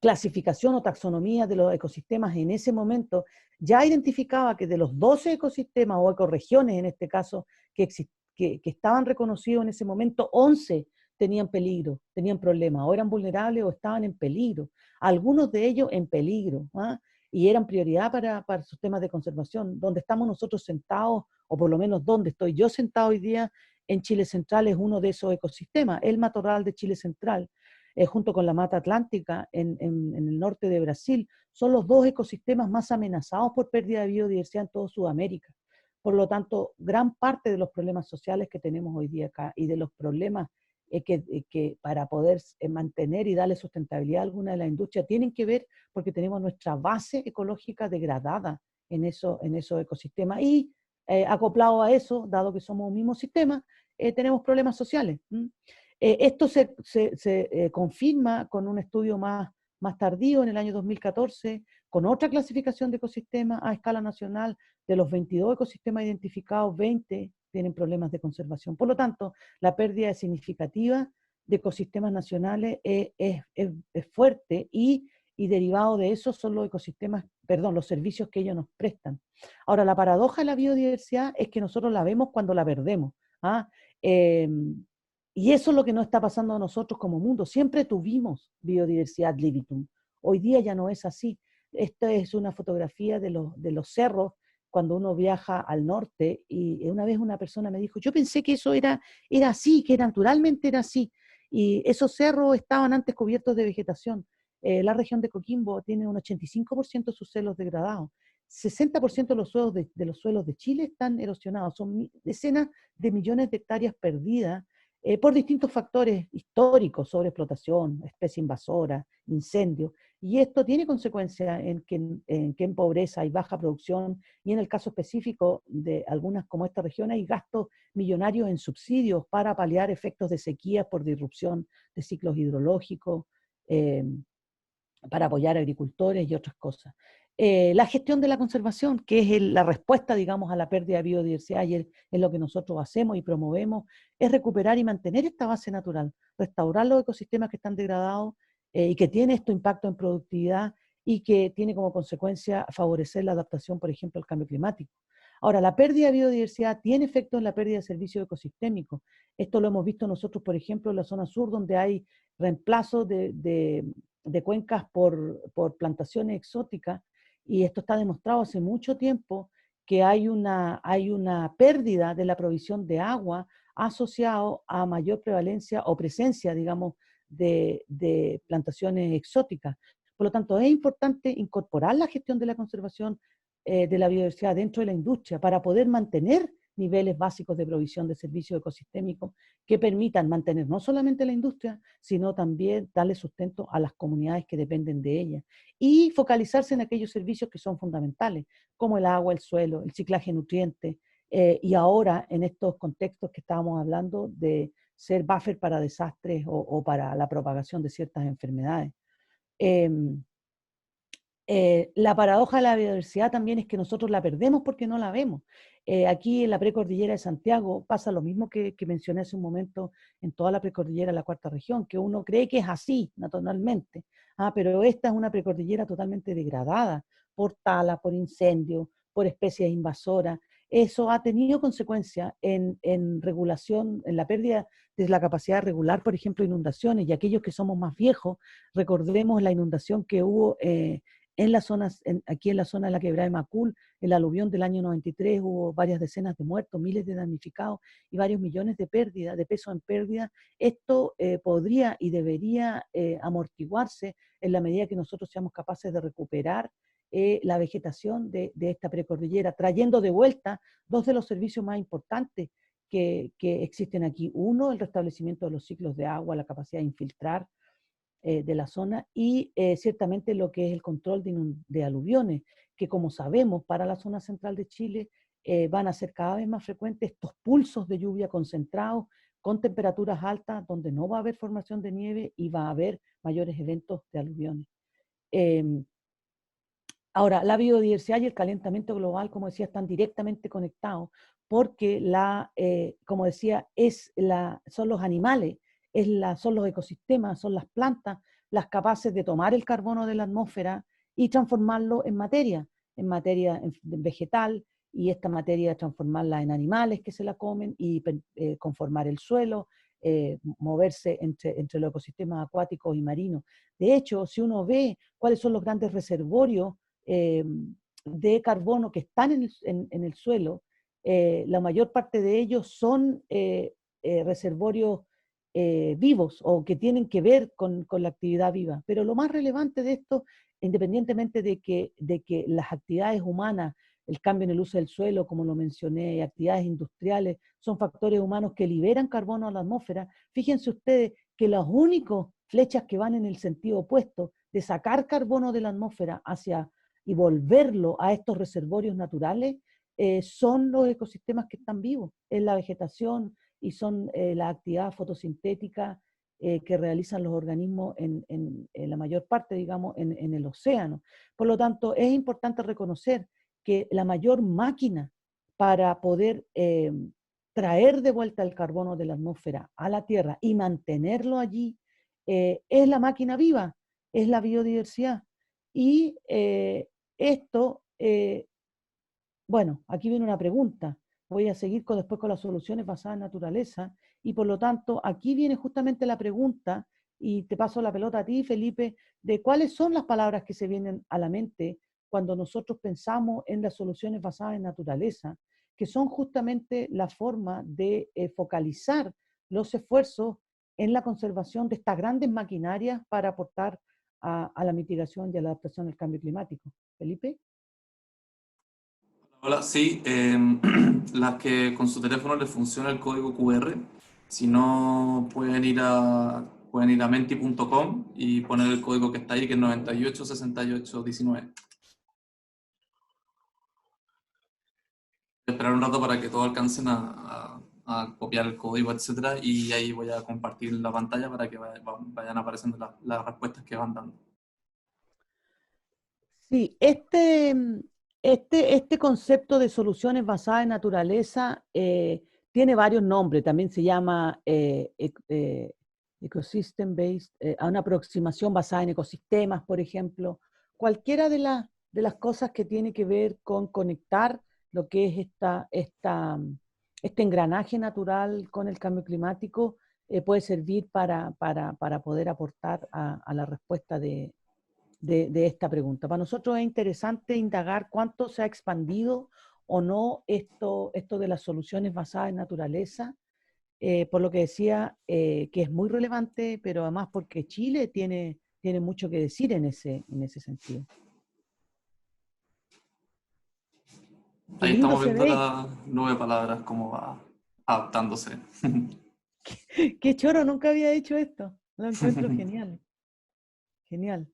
clasificación o taxonomía de los ecosistemas en ese momento ya identificaba que de los 12 ecosistemas o ecorregiones, en este caso, que estaban reconocidos en ese momento, 11 tenían peligro, tenían problemas, o eran vulnerables o estaban en peligro, algunos de ellos en peligro, y eran prioridad para sus temas de conservación. Donde estamos nosotros sentados, o por lo menos donde estoy yo sentado hoy día, en Chile Central, es uno de esos ecosistemas, el matorral de Chile Central, junto con la mata atlántica en el norte de Brasil, son los dos ecosistemas más amenazados por pérdida de biodiversidad en toda Sudamérica. Por lo tanto, gran parte de los problemas sociales que tenemos hoy día acá y de los problemas que para poder mantener y darle sustentabilidad a alguna de las industrias tienen que ver porque tenemos nuestra base ecológica degradada en esos ecosistemas. Y acoplado a eso, dado que somos un mismo sistema, tenemos problemas sociales. Esto se confirma con un estudio más tardío, en el año 2014, con otra clasificación de ecosistemas a escala nacional. De los 22 ecosistemas identificados, 20 tienen problemas de conservación. Por lo tanto, la pérdida significativa de ecosistemas nacionales es fuerte y derivado de eso son los ecosistemas, perdón, los servicios que ellos nos prestan. Ahora, la paradoja de la biodiversidad es que nosotros la vemos cuando la perdemos. ¿Ah? Y eso es lo que nos está pasando a nosotros como mundo. Siempre tuvimos biodiversidad libitum. Hoy día ya no es así. Esta es una fotografía de los cerros cuando uno viaja al norte, y una vez una persona me dijo, yo pensé que eso era así, que naturalmente era así, y esos cerros estaban antes cubiertos de vegetación. La región de Coquimbo tiene un 85% de sus suelos degradados. 60% de los suelos de Chile están erosionados. Son decenas de millones de hectáreas perdidas por distintos factores históricos, sobreexplotación, especie invasora, incendios, y esto tiene consecuencias en que en pobreza hay baja producción, y en el caso específico de algunas como esta región hay gastos millonarios en subsidios para paliar efectos de sequía por disrupción de ciclos hidrológicos, eh, para apoyar a agricultores y otras cosas. La gestión de la conservación, que es la respuesta, digamos, a la pérdida de biodiversidad, y es lo que nosotros hacemos y promovemos, es recuperar y mantener esta base natural, restaurar los ecosistemas que están degradados y que tiene este impacto en productividad y que tiene como consecuencia favorecer la adaptación, por ejemplo, al cambio climático. Ahora, la pérdida de biodiversidad tiene efecto en la pérdida de servicios ecosistémicos. Esto lo hemos visto nosotros, por ejemplo, en la zona sur, donde hay reemplazo de cuencas por plantaciones exóticas, y esto está demostrado hace mucho tiempo que hay una pérdida de la provisión de agua asociado a mayor prevalencia o presencia, digamos, de plantaciones exóticas. Por lo tanto, es importante incorporar la gestión de la conservación de la biodiversidad dentro de la industria para poder mantener niveles básicos de provisión de servicios ecosistémicos que permitan mantener no solamente la industria, sino también darle sustento a las comunidades que dependen de ella, y focalizarse en aquellos servicios que son fundamentales, como el agua, el suelo, el ciclaje de nutrientes, y ahora en estos contextos que estábamos hablando de ser buffer para desastres o para la propagación de ciertas enfermedades. La paradoja de la biodiversidad también es que nosotros la perdemos porque no la vemos. Aquí en la precordillera de Santiago pasa lo mismo que mencioné hace un momento en toda la precordillera de la cuarta región, que uno cree que es así naturalmente, pero esta es una precordillera totalmente degradada por tala, por incendio, por especies invasoras. Eso ha tenido consecuencias en regulación, en la pérdida de la capacidad de regular, por ejemplo, inundaciones, y aquellos que somos más viejos, recordemos la inundación que hubo en las zonas, aquí en la zona de la quebrada de Macul, el aluvión del año 93, hubo varias decenas de muertos, miles de damnificados y varios millones de pérdidas, de peso en pérdida. Esto podría y debería amortiguarse en la medida que nosotros seamos capaces de recuperar la vegetación de esta precordillera, trayendo de vuelta dos de los servicios más importantes que existen aquí. Uno, el restablecimiento de los ciclos de agua, la capacidad de infiltrar de la zona, y ciertamente lo que es el control de aluviones, que como sabemos para la zona central de Chile van a ser cada vez más frecuentes estos pulsos de lluvia concentrados con temperaturas altas donde no va a haber formación de nieve y va a haber mayores eventos de aluviones. Ahora, la biodiversidad y el calentamiento global, como decía, están directamente conectados porque, como decía, son los animales, son los ecosistemas, son las plantas las capaces de tomar el carbono de la atmósfera y transformarlo en materia vegetal, y esta materia transformarla en animales que se la comen y conformar el suelo, moverse entre los ecosistemas acuáticos y marinos. De hecho, si uno ve cuáles son los grandes reservorios de carbono que están en el suelo, la mayor parte de ellos son reservorios vivos o que tienen que ver con la actividad viva. Pero lo más relevante de esto, independientemente de que las actividades humanas, el cambio en el uso del suelo, como lo mencioné, actividades industriales, son factores humanos que liberan carbono a la atmósfera, fíjense ustedes que las únicas flechas que van en el sentido opuesto de sacar carbono de la atmósfera y volverlo a estos reservorios naturales, son los ecosistemas que están vivos, es la vegetación y son la actividad fotosintética que realizan los organismos en la mayor parte, digamos, en el océano. Por lo tanto, es importante reconocer que la mayor máquina para poder traer de vuelta el carbono de la atmósfera a la Tierra y mantenerlo allí es la máquina viva, es la biodiversidad. Y esto, bueno, aquí viene una pregunta. Voy a seguir después con las soluciones basadas en naturaleza y por lo tanto aquí viene justamente la pregunta y te paso la pelota a ti, Felipe, de cuáles son las palabras que se vienen a la mente cuando nosotros pensamos en las soluciones basadas en naturaleza, que son justamente la forma de focalizar los esfuerzos en la conservación de estas grandes maquinarias para aportar a la mitigación y a la adaptación al cambio climático. Felipe. Hola, sí, las que con su teléfono les funciona el código QR, si no pueden ir a menti.com y poner el código que está ahí, que es 986819. Esperar un rato para que todos alcancen a copiar el código, etcétera, y ahí voy a compartir la pantalla para que vayan apareciendo las respuestas que van dando. Sí, este concepto de soluciones basadas en naturaleza tiene varios nombres. También se llama ecosystem based, una aproximación basada en ecosistemas, por ejemplo. Cualquiera de las cosas que tiene que ver con conectar lo que es este engranaje natural con el cambio climático puede servir para poder aportar a la respuesta de esta pregunta. Para nosotros es interesante indagar cuánto se ha expandido o no esto de las soluciones basadas en naturaleza, por lo que decía que es muy relevante, pero además porque Chile tiene mucho que decir en ese sentido. Qué Ahí lindo estamos se viendo ve, las 9 palabras, cómo va adaptándose. qué choro, nunca había hecho esto, lo encuentro genial, genial.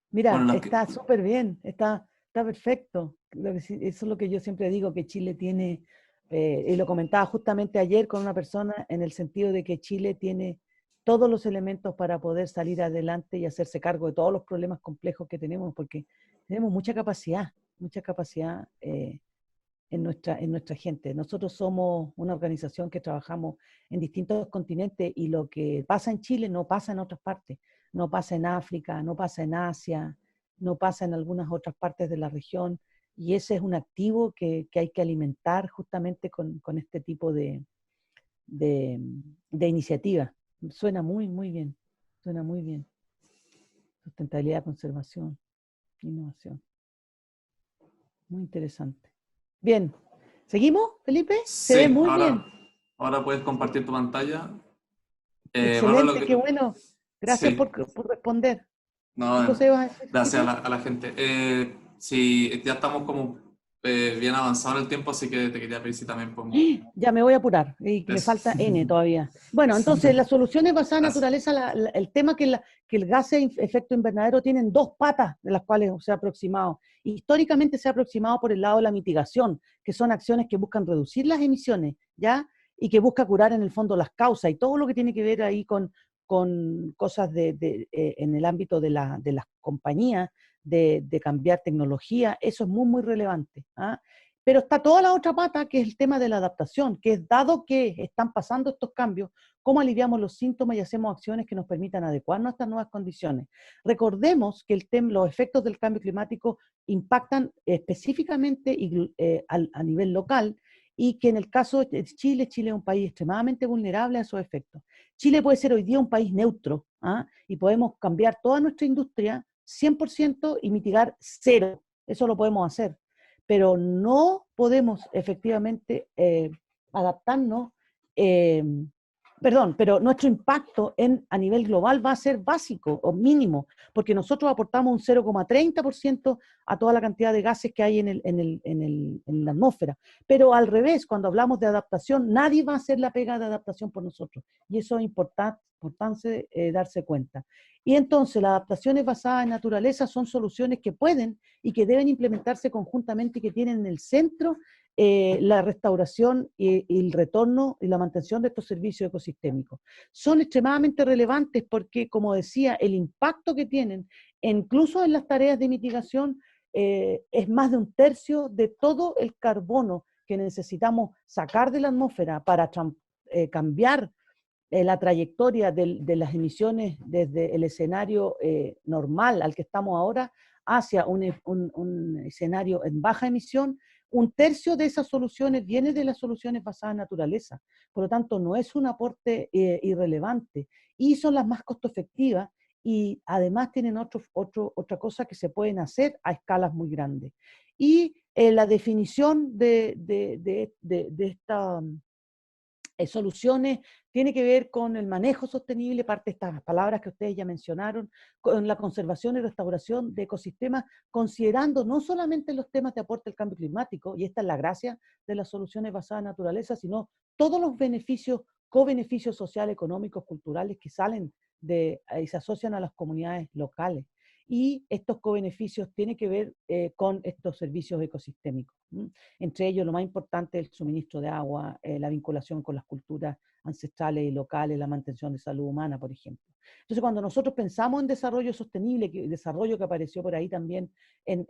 Bueno, Mira, está súper bien, está perfecto. Eso es lo que yo siempre digo, que Chile tiene, y lo comentaba justamente ayer con una persona, en el sentido de que Chile tiene todos los elementos para poder salir adelante y hacerse cargo de todos los problemas complejos que tenemos, porque tenemos mucha capacidad en nuestra gente. Nosotros somos una organización que trabajamos en distintos continentes y lo que pasa en Chile no pasa en otras partes. No pasa en África, no pasa en Asia, no pasa en algunas otras partes de la región. Y ese es un activo que hay que alimentar justamente con este tipo de iniciativa. Suena muy bien, suena muy bien. Sustentabilidad, conservación, innovación. Muy interesante. Bien, ¿seguimos, Felipe? Se ve sí, muy bien. ahora puedes compartir tu pantalla. Bárbara, Excelente, qué bueno. Gracias sí, por responder. ¿Qué no, cosa ibas a decir, gracias a Felipe? a la gente. Sí, ya estamos como bien avanzado en el tiempo, así que te quería pedir si también podemos... Ya me voy a apurar, y que me Eso. falta N todavía. Bueno, entonces las soluciones basadas en Gracias. naturaleza, el tema que el gas de efecto invernadero tienen dos patas de las cuales se ha aproximado. Históricamente se ha aproximado por el lado de la mitigación, que son acciones que buscan reducir las emisiones, ¿ya? Y que busca curar en el fondo las causas y todo lo que tiene que ver ahí con cosas en el ámbito de las compañías, de cambiar tecnología, eso es muy relevante. ¿Ah? Pero está toda la otra pata, que es el tema de la adaptación, que es dado que están pasando estos cambios, cómo aliviamos los síntomas y hacemos acciones que nos permitan adecuarnos a estas nuevas condiciones. Recordemos que los efectos del cambio climático impactan específicamente a nivel local y que en el caso de Chile es un país extremadamente vulnerable a esos efectos. Chile puede ser hoy día un país neutro, ¿ah? Y podemos cambiar toda nuestra industria 100% y mitigar cero. Eso lo podemos hacer, pero no podemos efectivamente adaptarnos Perdón, pero nuestro impacto a nivel global va a ser básico o mínimo, porque nosotros aportamos un 0,30% a toda la cantidad de gases que hay en la atmósfera. Pero al revés, cuando hablamos de adaptación, nadie va a hacer la pega de adaptación por nosotros. Y eso es importante darse cuenta. Y entonces las adaptaciones basadas en naturaleza son soluciones que pueden y que deben implementarse conjuntamente y que tienen en el centro la restauración y el retorno y la mantención de estos servicios ecosistémicos. Son extremadamente relevantes porque, como decía, el impacto que tienen, incluso en las tareas de mitigación, es más de un tercio de todo el carbono que necesitamos sacar de la atmósfera para cambiar la trayectoria de las emisiones desde el escenario normal al que estamos ahora hacia un escenario en baja emisión. Un tercio de esas soluciones viene de las soluciones basadas en naturaleza. Por lo tanto, no es un aporte irrelevante y son las más costo efectivas y además tienen otra cosa que se pueden hacer a escalas muy grandes. Y la definición de esta soluciones tiene que ver con el manejo sostenible, parte de estas palabras que ustedes ya mencionaron, con la conservación y restauración de ecosistemas, considerando no solamente los temas de aporte al cambio climático, y esta es la gracia de las soluciones basadas en naturaleza, sino todos los beneficios, co-beneficios sociales, económicos, culturales que salen y se asocian a las comunidades locales. Y estos co-beneficios tienen que ver con estos servicios ecosistémicos. Entre ellos, lo más importante es el suministro de agua, la vinculación con las culturas ancestrales y locales, la mantención de salud humana, por ejemplo. Entonces, cuando nosotros pensamos en desarrollo sostenible, desarrollo que apareció por ahí también en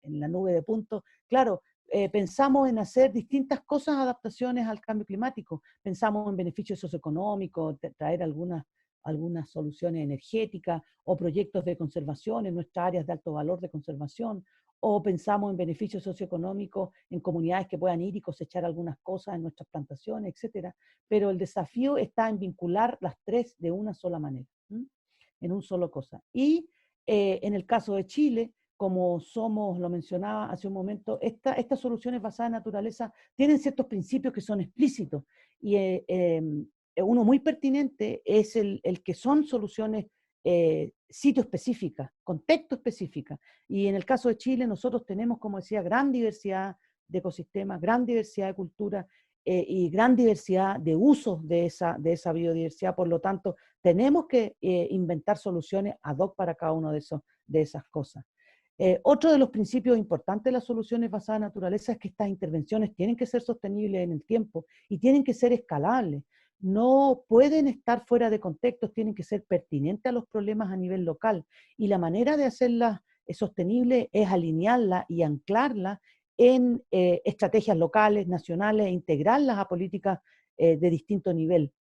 la nube de puntos, claro, pensamos en hacer distintas cosas, adaptaciones al cambio climático, pensamos en beneficios socioeconómicos, traer algunas soluciones energéticas o proyectos de conservación en nuestras áreas de alto valor de conservación, o pensamos en beneficios socioeconómicos en comunidades que puedan ir y cosechar algunas cosas en nuestras plantaciones, etcétera. Pero el desafío está en vincular las tres de una sola manera, en un solo cosa. Y en el caso de Chile, como somos, lo mencionaba hace un momento, estas soluciones basadas en naturaleza tienen ciertos principios que son explícitos y uno muy pertinente es el que son soluciones sitio específicas, contexto específica. Y en el caso de Chile, nosotros tenemos, como decía, gran diversidad de ecosistemas, gran diversidad de cultura y gran diversidad de usos de esa biodiversidad. Por lo tanto, tenemos que inventar soluciones ad hoc para cada una de esas cosas. Otro de los principios importantes de las soluciones basadas en naturaleza es que estas intervenciones tienen que ser sostenibles en el tiempo y tienen que ser escalables. No pueden estar fuera de contextos, tienen que ser pertinentes a los problemas a nivel local. Y la manera de hacerlas sostenibles es alinearlas y anclarlas en estrategias locales, nacionales, e integrarlas a políticas de distinto nivel.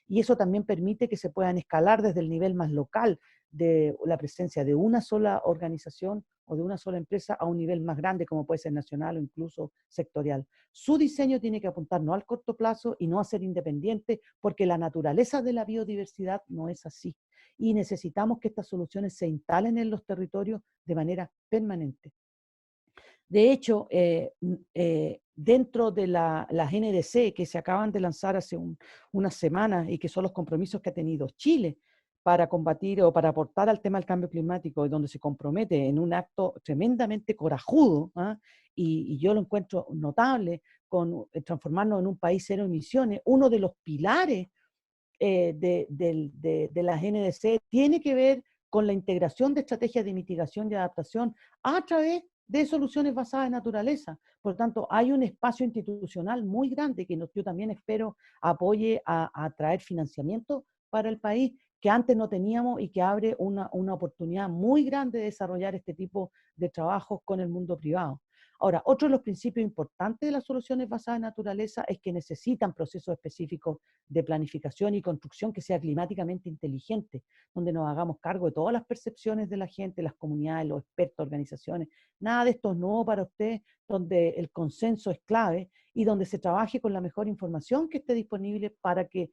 Y eso también permite que se puedan escalar desde el nivel más local de la presencia de una sola organización o de una sola empresa a un nivel más grande como puede ser nacional o incluso sectorial. Su diseño tiene que apuntar no al corto plazo y no a ser independiente porque la naturaleza de la biodiversidad no es así. Y necesitamos que estas soluciones se instalen en los territorios de manera permanente. De hecho, dentro de las NDC que se acaban de lanzar hace unas semanas y que son los compromisos que ha tenido Chile para combatir o para aportar al tema del cambio climático, y donde se compromete en un acto tremendamente corajudo, y yo lo encuentro notable, con transformarnos en un país cero emisiones, uno de los pilares de las NDC tiene que ver con la integración de estrategias de mitigación y adaptación a través de soluciones basadas en naturaleza. Por lo tanto, hay un espacio institucional muy grande que yo también espero apoye a traer financiamiento para el país que antes no teníamos y que abre una oportunidad muy grande de desarrollar este tipo de trabajos con el mundo privado. Ahora, otro de los principios importantes de las soluciones basadas en naturaleza es que necesitan procesos específicos de planificación y construcción que sea climáticamente inteligente, donde nos hagamos cargo de todas las percepciones de la gente, las comunidades, los expertos, organizaciones. Nada de esto es nuevo para usted, donde el consenso es clave y donde se trabaje con la mejor información que esté disponible para que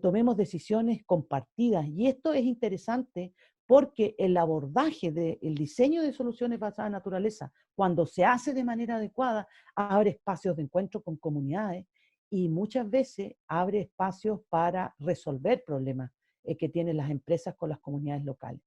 tomemos decisiones compartidas. Y esto es interesante porque el abordaje del diseño de soluciones basadas en naturaleza, cuando se hace de manera adecuada, abre espacios de encuentro con comunidades y muchas veces abre espacios para resolver problemas que tienen las empresas con las comunidades locales.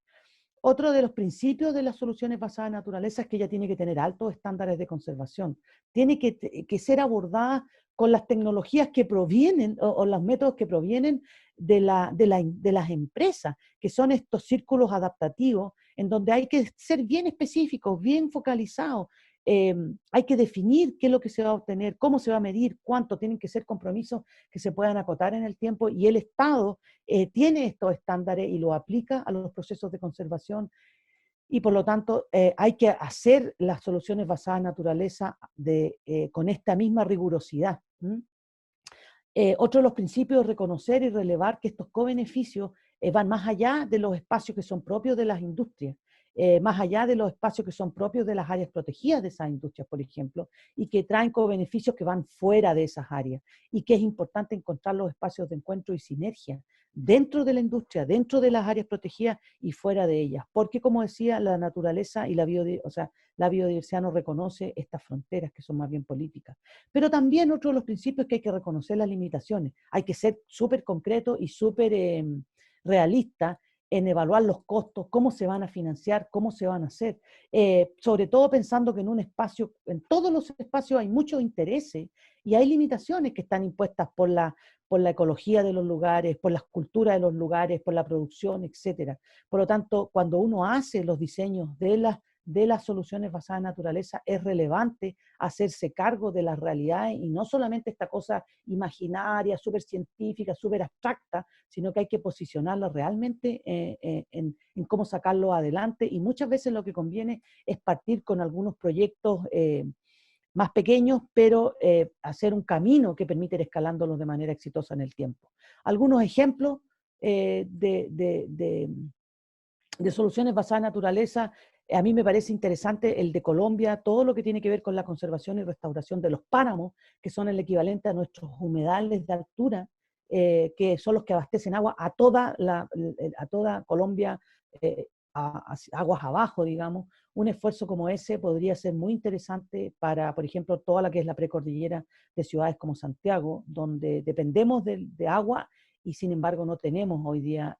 Otro de los principios de las soluciones basadas en naturaleza es que ella tiene que tener altos estándares de conservación. Tiene que ser abordada con las tecnologías que provienen o los métodos que provienen de las empresas, que son estos círculos adaptativos, en donde hay que ser bien específicos, bien focalizados. Hay que definir qué es lo que se va a obtener, cómo se va a medir, cuánto, tienen que ser compromisos que se puedan acotar en el tiempo, y el Estado tiene estos estándares y los aplica a los procesos de conservación, y por lo tanto hay que hacer las soluciones basadas en naturaleza con esta misma rigurosidad. Otro de los principios es reconocer y relevar que estos co-beneficios van más allá de los espacios que son propios de las industrias, más allá de los espacios que son propios de las áreas protegidas de esas industrias, por ejemplo, y que traen co-beneficios que van fuera de esas áreas, y que es importante encontrar los espacios de encuentro y sinergia dentro de la industria, dentro de las áreas protegidas y fuera de ellas, porque como decía, la naturaleza y la biodiversidad no reconoce estas fronteras que son más bien políticas. Pero también otro de los principios es que hay que reconocer las limitaciones, hay que ser súper concreto y súper realista en evaluar los costos, cómo se van a financiar, cómo se van a hacer, sobre todo pensando que en un espacio, en todos los espacios hay muchos intereses y hay limitaciones que están impuestas por la ecología de los lugares, por las culturas de los lugares, por la producción, etcétera. Por lo tanto, cuando uno hace los diseños de las soluciones basadas en naturaleza, es relevante hacerse cargo de las realidades y no solamente esta cosa imaginaria, súper científica, súper abstracta, sino que hay que posicionarlo realmente en cómo sacarlo adelante, y muchas veces lo que conviene es partir con algunos proyectos más pequeños, pero hacer un camino que permite ir escalándolos de manera exitosa en el tiempo. Algunos ejemplos de soluciones basadas en naturaleza, a mí me parece interesante el de Colombia, todo lo que tiene que ver con la conservación y restauración de los páramos, que son el equivalente a nuestros humedales de altura, que son los que abastecen agua a toda Colombia, aguas abajo, digamos. Un esfuerzo como ese podría ser muy interesante para, por ejemplo, toda la que es la precordillera de ciudades como Santiago, donde dependemos de agua y sin embargo no tenemos hoy día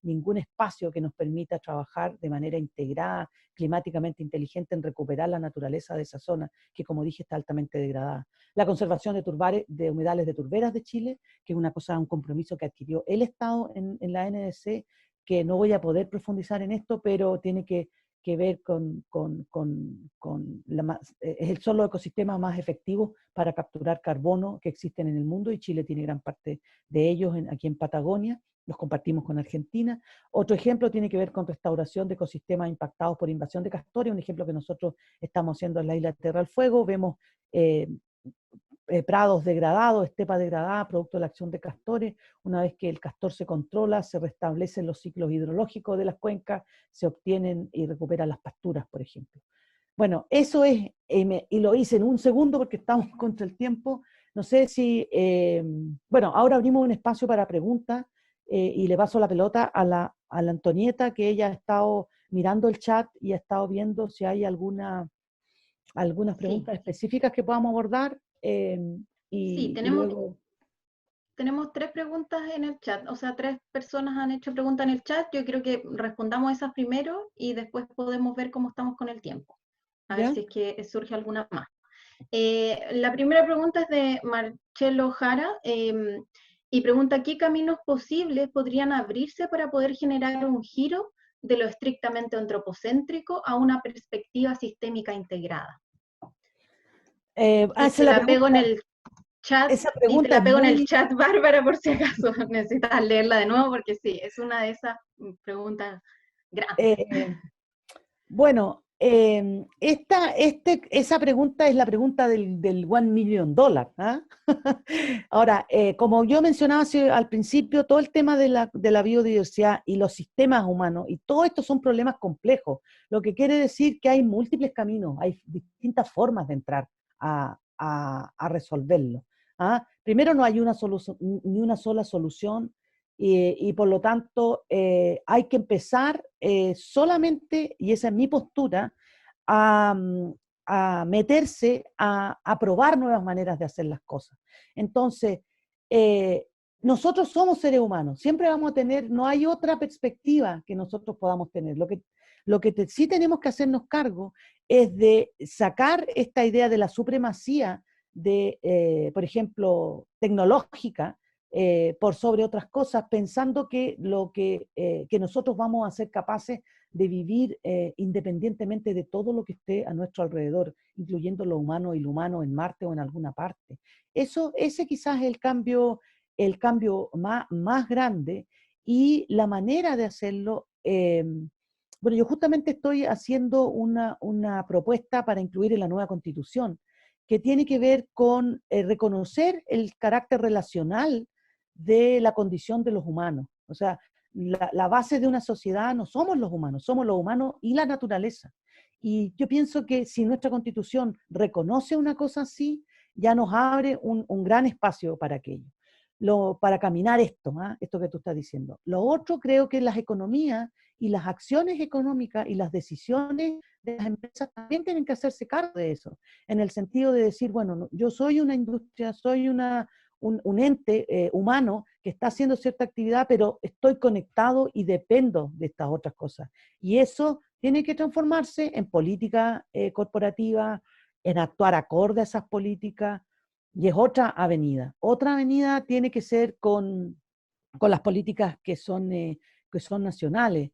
ningún espacio que nos permita trabajar de manera integrada, climáticamente inteligente, en recuperar la naturaleza de esa zona, que como dije está altamente degradada. La conservación de humedales de turberas de Chile, que es una cosa, un compromiso que adquirió el Estado en la NDC, que no voy a poder profundizar en esto, pero tiene que ver son los ecosistemas más efectivos para capturar carbono que existen en el mundo, y Chile tiene gran parte de ellos aquí en Patagonia. Los compartimos con Argentina. Otro ejemplo tiene que ver con restauración de ecosistemas impactados por invasión de castores. Un ejemplo que nosotros estamos haciendo en la isla Tierra del Fuego. Vemos prados degradados, estepa degradada, producto de la acción de castores. Una vez que el castor se controla, se restablecen los ciclos hidrológicos de las cuencas, se obtienen y recuperan las pasturas, por ejemplo. Bueno, eso es, y lo hice en un segundo porque estamos contra el tiempo. No sé si, bueno, ahora abrimos un espacio para preguntas y le paso la pelota a la Antonieta, que ella ha estado mirando el chat y ha estado viendo si hay algunas preguntas específicas que podamos abordar Sí, y luego... Tenemos 3 preguntas en el chat, o sea, 3 personas han hecho preguntas en el chat. Yo quiero que respondamos esas primero y después podemos ver cómo estamos con el tiempo. A ver si es que surge alguna más. La primera pregunta es de Marcelo Jara y pregunta: ¿qué caminos posibles podrían abrirse para poder generar un giro de lo estrictamente antropocéntrico a una perspectiva sistémica integrada? Se la pego en el chat, esa y te pregunta la es pego en el muy... chat, Bárbara, por si acaso necesitas leerla de nuevo, porque sí, es una de esas preguntas grandes. Bueno, esa pregunta es la pregunta del $1 million. ¿Ah? Ahora, como yo mencionaba al principio, todo el tema de la biodiversidad y los sistemas humanos, y todo esto son problemas complejos, lo que quiere decir que hay múltiples caminos, hay distintas formas de entrar a resolverlo. ¿Ah? Primero, no hay ni una sola solución, y por lo tanto hay que empezar solamente, y esa es mi postura, a a meterse a probar nuevas maneras de hacer las cosas. Entonces, nosotros somos seres humanos, siempre vamos a tener, no hay otra perspectiva que nosotros podamos tener. Sí tenemos que hacernos cargo es de sacar esta idea de la supremacía por ejemplo, tecnológica, por sobre otras cosas, pensando que nosotros vamos a ser capaces de vivir independientemente de todo lo que esté a nuestro alrededor, incluyendo lo humano y lo humano en Marte o en alguna parte. Ese quizás es el cambio más grande, y la manera de hacerlo. Bueno, yo justamente estoy haciendo una propuesta para incluir en la nueva Constitución, que tiene que ver con reconocer el carácter relacional de la condición de los humanos. O sea, la base de una sociedad no somos los humanos y la naturaleza. Y yo pienso que si nuestra Constitución reconoce una cosa así, ya nos abre un gran espacio para aquello, para caminar esto que tú estás diciendo. Lo otro, creo que las economías y las acciones económicas y las decisiones de las empresas también tienen que hacerse cargo de eso, en el sentido de decir, bueno, yo soy una industria, soy un ente humano que está haciendo cierta actividad, pero estoy conectado y dependo de estas otras cosas. Y eso tiene que transformarse en política corporativa, en actuar acorde a esas políticas, y es otra avenida. Otra avenida tiene que ser con las políticas que son nacionales,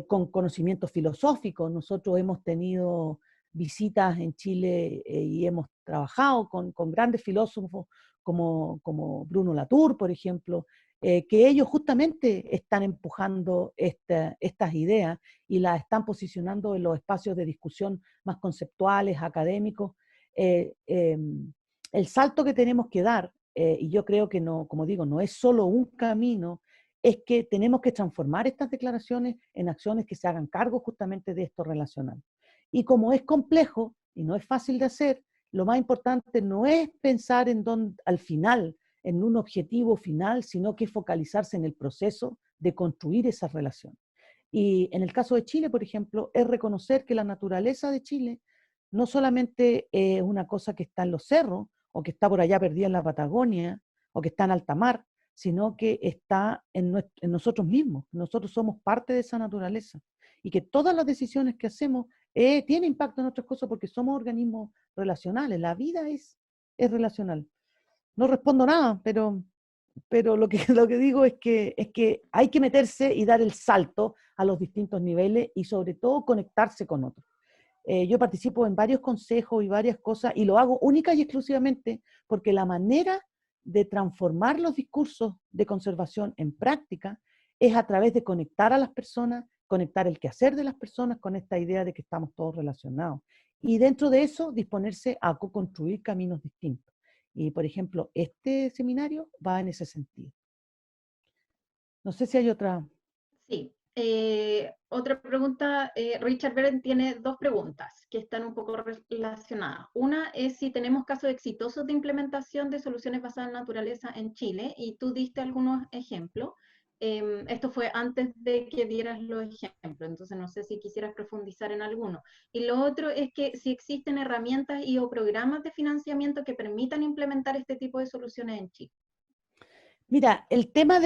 con conocimiento filosófico. Nosotros hemos tenido visitas en Chile y hemos trabajado con grandes filósofos como Bruno Latour, por ejemplo, que ellos justamente están empujando estas ideas y las están posicionando en los espacios de discusión más conceptuales, académicos. El salto que tenemos que dar, y yo creo que no, como digo, no es solo un camino, es que tenemos que transformar estas declaraciones en acciones que se hagan cargo justamente de esto relacional. Y como es complejo y no es fácil de hacer, lo más importante no es pensar al final, en un objetivo final, sino que focalizarse en el proceso de construir esa relación. Y en el caso de Chile, por ejemplo, es reconocer que la naturaleza de Chile no solamente es una cosa que está en los cerros, o que está por allá perdida en la Patagonia, o que está en alta mar, sino que está en nosotros mismos. Nosotros somos parte de esa naturaleza. Y que todas las decisiones que hacemos tienen impacto en otras cosas porque somos organismos relacionales. La vida es relacional. No respondo nada, pero lo que digo es que hay que meterse y dar el salto a los distintos niveles y sobre todo conectarse con otros. Yo participo en varios consejos y varias cosas y lo hago única y exclusivamente porque la manera de transformar los discursos de conservación en práctica es a través de conectar a las personas, conectar el quehacer de las personas con esta idea de que estamos todos relacionados. Y dentro de eso, disponerse a co-construir caminos distintos. Y, por ejemplo, este seminario va en ese sentido. No sé si hay otra. Sí. Otra pregunta, Richard Beren tiene dos preguntas que están un poco relacionadas. Una es si tenemos casos exitosos de implementación de soluciones basadas en naturaleza en Chile, y tú diste algunos ejemplos. Esto fue antes de que dieras los ejemplos, entonces no sé si quisieras profundizar en alguno. Y lo otro es que si existen herramientas y o programas de financiamiento que permitan implementar este tipo de soluciones en Chile. Mira, el tema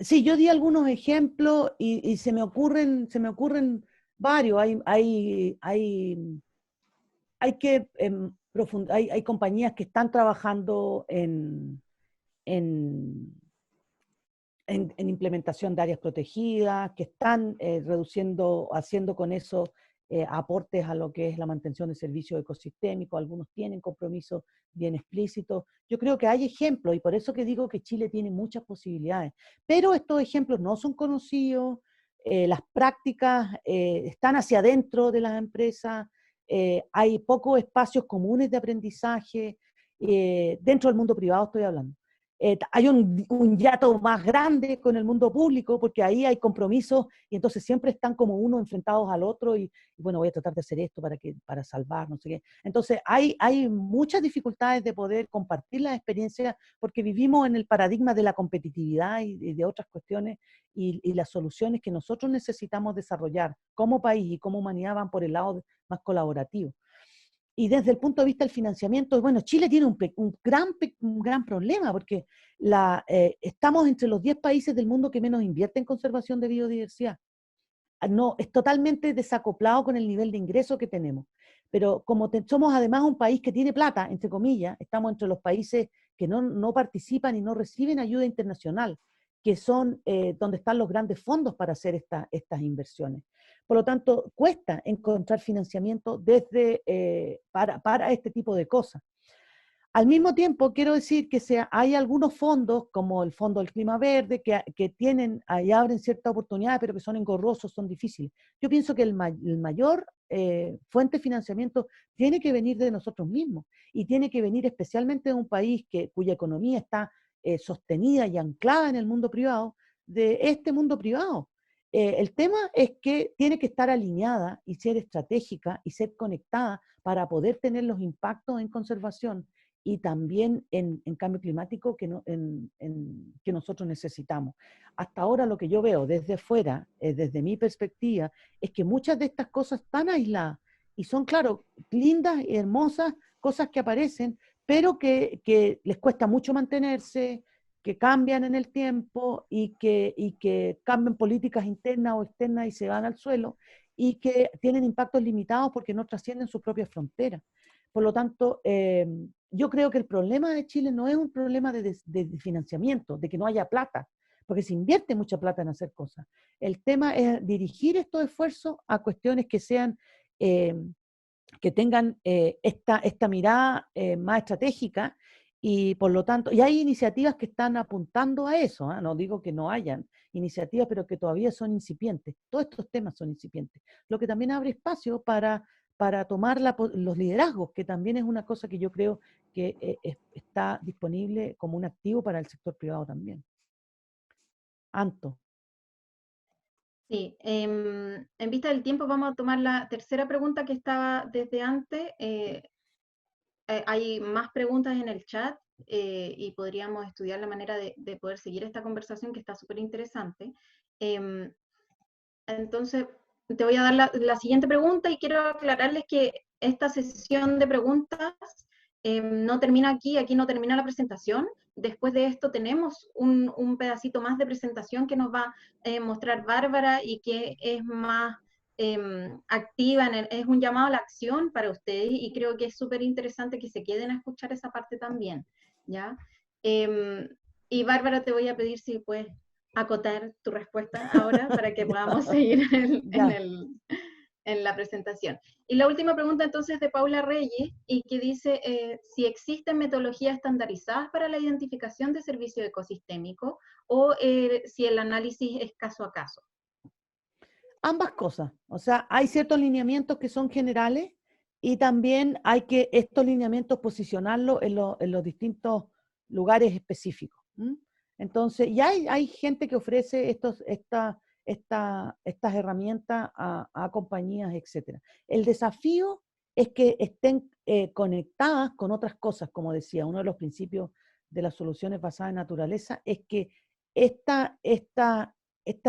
sí, yo di algunos ejemplos y se me ocurren varios. Hay compañías que están trabajando en implementación de áreas protegidas, que están haciendo con eso aportes a lo que es la mantención de servicios ecosistémicos. Algunos tienen compromisos bien explícitos. Yo creo que hay ejemplos y por eso que digo que Chile tiene muchas posibilidades. Pero estos ejemplos no son conocidos, las prácticas están hacia adentro de las empresas, hay pocos espacios comunes de aprendizaje, dentro del mundo privado estoy hablando. Hay un hiato más grande con el mundo público porque ahí hay compromisos y entonces siempre están como uno enfrentados al otro y bueno, voy a tratar de hacer esto para salvar, no sé qué. Entonces hay muchas dificultades de poder compartir las experiencias porque vivimos en el paradigma de la competitividad y de otras cuestiones y las soluciones que nosotros necesitamos desarrollar como país y como humanidad van por el lado más colaborativo. y desde el punto de vista del financiamiento, bueno, Chile tiene un gran problema, porque estamos entre los 10 países del mundo que menos invierten en conservación de biodiversidad. No, es totalmente desacoplado con el nivel de ingreso que tenemos. Pero como somos además un país que tiene plata, entre comillas, estamos entre los países que no participan y no reciben ayuda internacional, que son donde están los grandes fondos para hacer estas inversiones. Por lo tanto, cuesta encontrar financiamiento para este tipo de cosas. Al mismo tiempo, quiero decir que hay algunos fondos, como el Fondo del Clima Verde, que tienen, ahí abren ciertas oportunidades, pero que son engorrosos, son difíciles. Yo pienso que el mayor fuente de financiamiento tiene que venir de nosotros mismos, y tiene que venir especialmente de un país cuya economía está sostenida y anclada en el mundo privado, de este mundo privado. El tema es que tiene que estar alineada y ser estratégica y ser conectada para poder tener los impactos en conservación y también en cambio climático que nosotros necesitamos. Hasta ahora lo que yo veo desde fuera, desde mi perspectiva, es que muchas de estas cosas están aisladas y son, claro, lindas y hermosas cosas que aparecen, pero que les cuesta mucho mantenerse, que cambian en el tiempo y que cambian políticas internas o externas y se van al suelo, y que tienen impactos limitados porque no trascienden sus propias fronteras. Por lo tanto, yo creo que el problema de Chile no es un problema de financiamiento, de que no haya plata, porque se invierte mucha plata en hacer cosas. El tema es dirigir estos esfuerzos a cuestiones que sean, que tengan esta mirada más estratégica, y por lo tanto, y hay iniciativas que están apuntando a eso, no digo que no hayan iniciativas, pero que todavía son incipientes. Todos estos temas son incipientes, lo que también abre espacio para tomar los liderazgos, que también es una cosa que yo creo que está disponible como un activo para el sector privado también. Anto. Sí, en vista del tiempo vamos a tomar la tercera pregunta que estaba desde antes. Hay más preguntas en el chat y podríamos estudiar la manera de poder seguir esta conversación que está súper interesante. Entonces, te voy a dar la siguiente pregunta y quiero aclararles que esta sesión de preguntas no termina aquí no termina la presentación. Después de esto tenemos un pedacito más de presentación que nos va a mostrar Bárbara y que es más activa, es un llamado a la acción para ustedes, y creo que es súper interesante que se queden a escuchar esa parte también, ¿ya? Y Bárbara, te voy a pedir si puedes acotar tu respuesta ahora para que podamos seguir en la presentación. Y la última pregunta entonces de Paula Reyes, y que dice si existen metodologías estandarizadas para la identificación de servicio ecosistémico o si el análisis es caso a caso. Ambas cosas, o sea, hay ciertos lineamientos que son generales, y también hay que estos lineamientos posicionarlos en los distintos lugares específicos. Entonces, ya hay gente que ofrece estas herramientas a compañías, etc. El desafío es que estén conectadas con otras cosas, como decía, uno de los principios de las soluciones basadas en naturaleza es que estas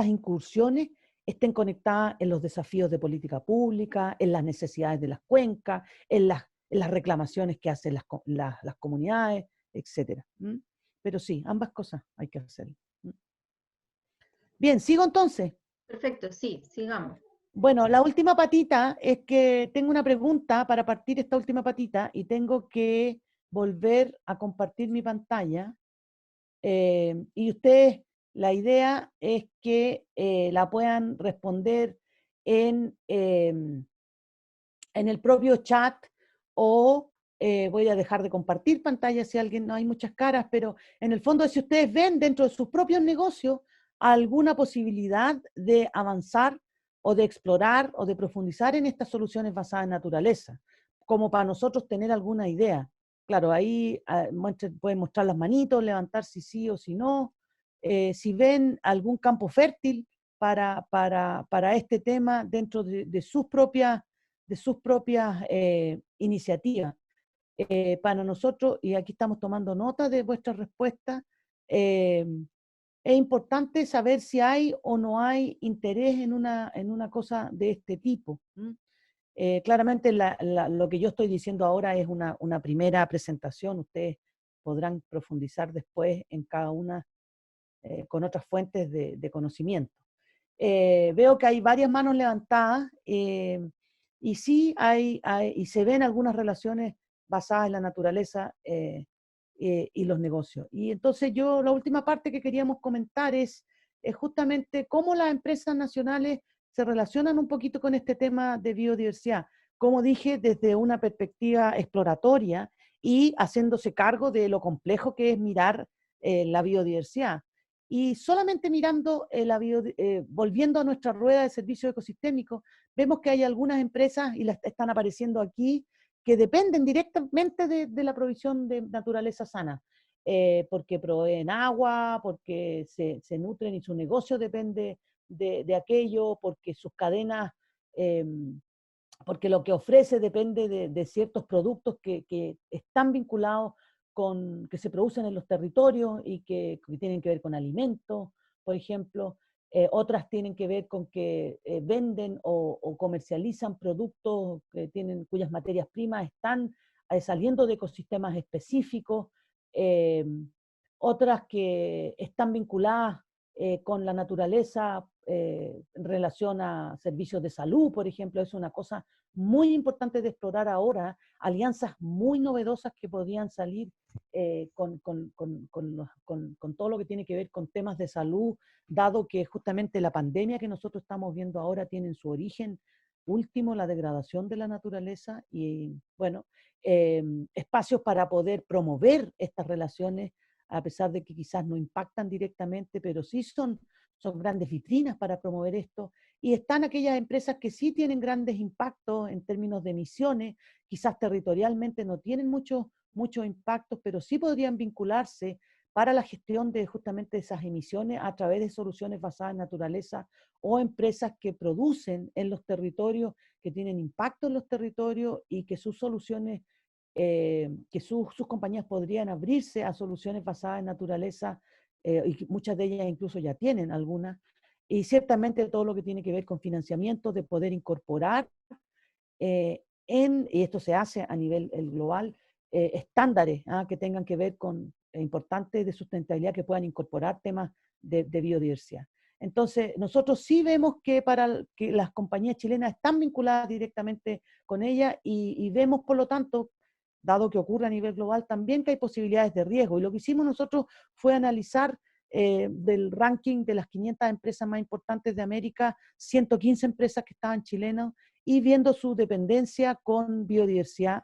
incursiones estén conectadas en los desafíos de política pública, en las necesidades de las cuencas, en las reclamaciones que hacen las comunidades, etc. Pero sí, ambas cosas hay que hacer. Bien, ¿sigo entonces? Perfecto, sí, sigamos. Bueno, la última patita es que tengo una pregunta para partir esta última patita, y tengo que volver a compartir mi pantalla. Y ustedes, la idea es que la puedan responder en el propio chat, o voy a dejar de compartir pantalla si alguien, no hay muchas caras, pero en el fondo, si ustedes ven dentro de sus propios negocios alguna posibilidad de avanzar o de explorar o de profundizar en estas soluciones basadas en naturaleza, como para nosotros tener alguna idea. Claro, ahí pueden mostrar las manitos, levantar si sí o si no. Si ven algún campo fértil para este tema dentro de sus propias iniciativas. Para nosotros, y aquí estamos tomando nota de vuestras respuestas, es importante saber si hay o no hay interés en una cosa de este tipo. Claramente lo que yo estoy diciendo ahora es una primera presentación. Ustedes podrán profundizar después en cada una con otras fuentes de conocimiento. Veo que hay varias manos levantadas y sí y se ven algunas relaciones basadas en la naturaleza y los negocios. Y entonces la última parte que queríamos comentar es justamente cómo las empresas nacionales se relacionan un poquito con este tema de biodiversidad. Como dije, desde una perspectiva exploratoria y haciéndose cargo de lo complejo que es mirar la biodiversidad. Y solamente mirando, volviendo a nuestra rueda de servicio ecosistémico, vemos que hay algunas empresas, y las están apareciendo aquí, que dependen directamente de la provisión de naturaleza sana, porque proveen agua, porque se nutren y su negocio depende de aquello, porque sus cadenas, porque lo que ofrece depende de ciertos productos que están vinculados que se producen en los territorios y que tienen que ver con alimentos, por ejemplo. Otras tienen que ver con que venden o comercializan productos cuyas materias primas están saliendo de ecosistemas específicos. Eh, Otras que están vinculadas con la naturaleza en relación a servicios de salud, por ejemplo. Es una cosa muy importante de explorar ahora, alianzas muy novedosas que podrían salir con todo lo que tiene que ver con temas de salud, dado que justamente la pandemia que nosotros estamos viendo ahora tiene en su origen último la degradación de la naturaleza y, bueno, espacios para poder promover estas relaciones, a pesar de que quizás no impactan directamente, pero sí son grandes vitrinas para promover esto. Y están aquellas empresas que sí tienen grandes impactos en términos de emisiones, quizás territorialmente no tienen muchos impactos, pero sí podrían vincularse para la gestión de justamente esas emisiones a través de soluciones basadas en naturaleza o empresas que producen en los territorios, que tienen impacto en los territorios y que sus soluciones, que sus compañías podrían abrirse a soluciones basadas en naturaleza y muchas de ellas incluso ya tienen algunas. Y ciertamente todo lo que tiene que ver con financiamiento, de poder incorporar y esto se hace a nivel global, estándares que tengan que ver con importantes de sustentabilidad que puedan incorporar temas de biodiversidad. Entonces, nosotros sí vemos que que las compañías chilenas están vinculadas directamente con ellas y vemos, por lo tanto, dado que ocurre a nivel global, también que hay posibilidades de riesgo. Y lo que hicimos nosotros fue analizar del ranking de las 500 empresas más importantes de América, 115 empresas que estaban chilenas, y viendo su dependencia con biodiversidad,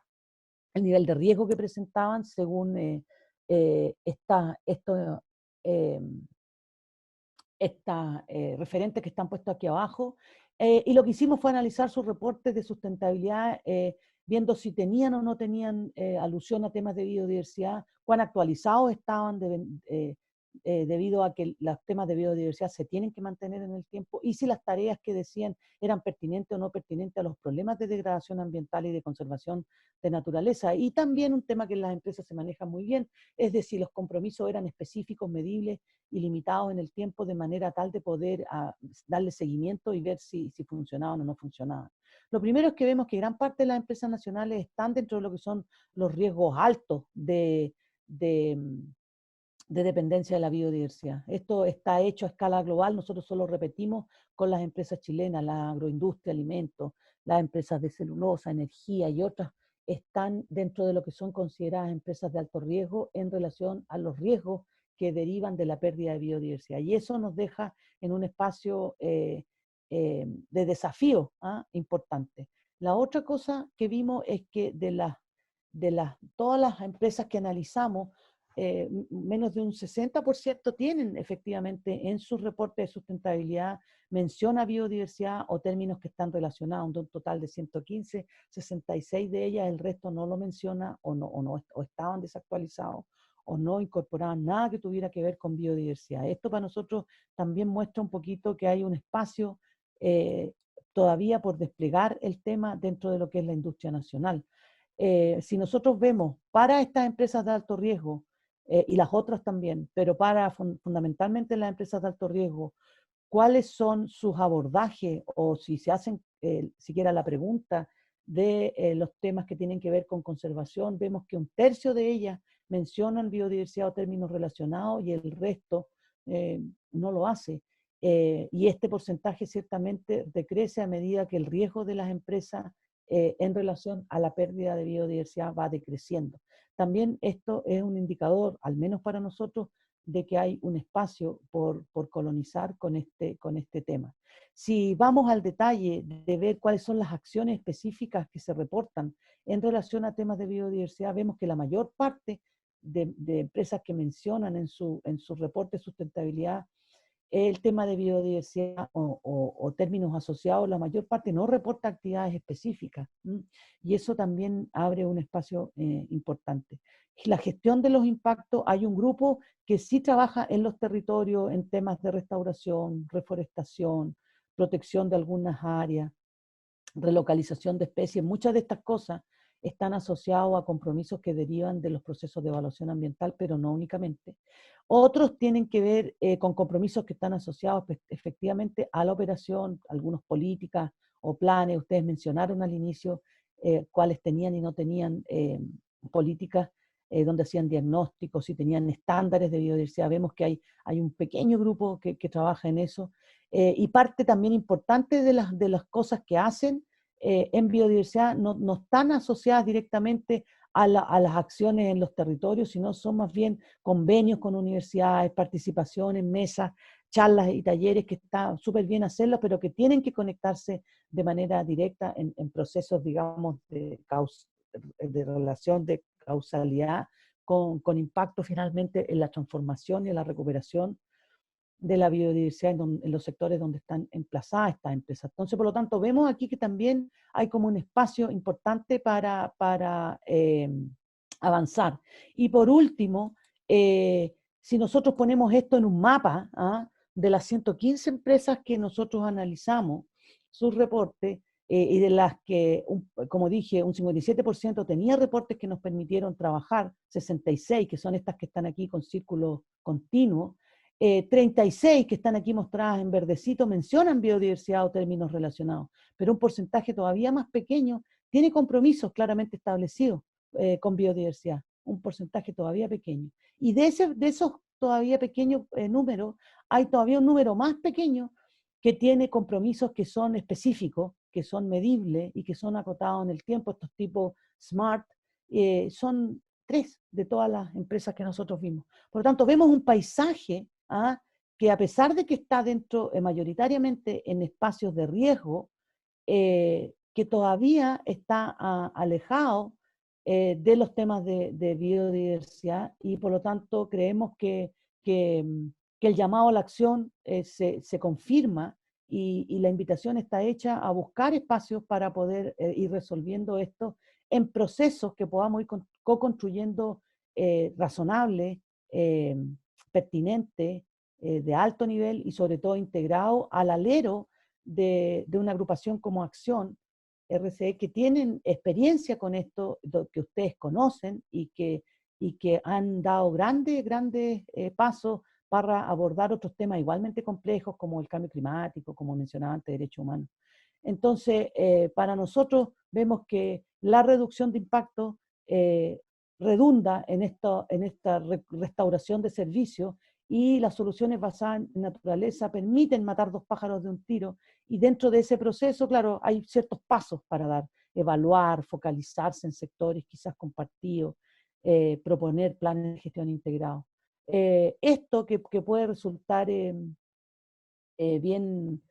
el nivel de riesgo que presentaban según estos referentes que están puestos aquí abajo. Y lo que hicimos fue analizar sus reportes de sustentabilidad, viendo si tenían o no tenían alusión a temas de biodiversidad, cuán actualizados estaban debido a que los temas de biodiversidad se tienen que mantener en el tiempo, y si las tareas que decían eran pertinentes o no pertinentes a los problemas de degradación ambiental y de conservación de naturaleza. Y también un tema que en las empresas se maneja muy bien, es de si los compromisos eran específicos, medibles y limitados en el tiempo, de manera tal de poder darle seguimiento y ver si funcionaban o no funcionaban. Lo primero es que vemos que gran parte de las empresas nacionales están dentro de lo que son los riesgos altos de dependencia de la biodiversidad. Esto está hecho a escala global, nosotros solo repetimos con las empresas chilenas, la agroindustria, alimentos, las empresas de celulosa, energía y otras están dentro de lo que son consideradas empresas de alto riesgo en relación a los riesgos que derivan de la pérdida de biodiversidad. Y eso nos deja en un espacio de desafío importante. La otra cosa que vimos es que todas las empresas que analizamos, menos de un 60% tienen efectivamente en sus reportes de sustentabilidad mención a biodiversidad o términos que están relacionados, de un total de 115, 66 de ellas, el resto no lo menciona o estaban desactualizados o no incorporaban nada que tuviera que ver con biodiversidad. Esto para nosotros también muestra un poquito que hay un espacio todavía por desplegar el tema dentro de lo que es la industria nacional. Si nosotros vemos para estas empresas de alto riesgo, y las otras también, pero para fundamentalmente las empresas de alto riesgo, cuáles son sus abordajes o si se hacen siquiera la pregunta de los temas que tienen que ver con conservación. Vemos que 1/3 de ellas mencionan biodiversidad o términos relacionados y el resto no lo hace. Y este porcentaje ciertamente decrece a medida que el riesgo de las empresas en relación a la pérdida de biodiversidad va decreciendo. También esto es un indicador, al menos para nosotros, de que hay un espacio por colonizar con este tema. Si vamos al detalle de ver cuáles son las acciones específicas que se reportan en relación a temas de biodiversidad, vemos que la mayor parte de empresas que mencionan en su reporte de sustentabilidad el tema de biodiversidad o términos asociados, la mayor parte no reporta actividades específicas, y eso también abre un espacio importante. La gestión de los impactos, hay un grupo que sí trabaja en los territorios en temas de restauración, reforestación, protección de algunas áreas, relocalización de especies. Muchas de estas cosas están asociados a compromisos que derivan de los procesos de evaluación ambiental, pero no únicamente. Otros tienen que ver con compromisos que están asociados efectivamente a la operación, algunas políticas o planes. Ustedes mencionaron al inicio cuáles tenían y no tenían políticas donde hacían diagnósticos y tenían estándares de biodiversidad. Vemos que hay un pequeño grupo que trabaja en eso. Y parte también importante de las cosas que hacen en biodiversidad no están asociadas directamente a las acciones en los territorios, sino son más bien convenios con universidades, participación en mesas, charlas y talleres que está súper bien hacerlo, pero que tienen que conectarse de manera directa en procesos, digamos, de relación de causalidad con impacto finalmente en la transformación y en la recuperación de la biodiversidad en los sectores donde están emplazadas estas empresas. Entonces, por lo tanto, vemos aquí que también hay como un espacio importante para avanzar. Y por último, si nosotros ponemos esto en un mapa de las 115 empresas que nosotros analizamos, sus reportes, y de las que, como dije, un 57% tenía reportes que nos permitieron trabajar, 66, que son estas que están aquí con círculos continuos, 36 que están aquí mostradas en verdecito mencionan biodiversidad o términos relacionados, pero un porcentaje todavía más pequeño tiene compromisos claramente establecidos con biodiversidad, un porcentaje todavía pequeño. Y de esos todavía pequeños números, hay todavía un número más pequeño que tiene compromisos que son específicos, que son medibles y que son acotados en el tiempo. Estos tipos SMART son 3 de todas las empresas que nosotros vimos. Por lo tanto, vemos un paisaje que a pesar de que está dentro mayoritariamente en espacios de riesgo, que todavía está alejado de los temas de biodiversidad, y por lo tanto creemos que el llamado a la acción se confirma y la invitación está hecha a buscar espacios para poder ir resolviendo esto en procesos que podamos ir co-construyendo razonables, pertinente, de alto nivel y sobre todo integrado al alero de una agrupación como Acción RCE, que tienen experiencia con esto, que ustedes conocen y que han dado grandes pasos para abordar otros temas igualmente complejos como el cambio climático, como mencionaba antes, derechos humanos. Entonces, para nosotros vemos que la reducción de impacto redunda en esta restauración de servicios, y las soluciones basadas en naturaleza permiten matar 2 pájaros de un tiro, y dentro de ese proceso, claro, hay ciertos pasos para dar, evaluar, focalizarse en sectores quizás compartidos, proponer planes de gestión integrados. Esto que puede resultar bien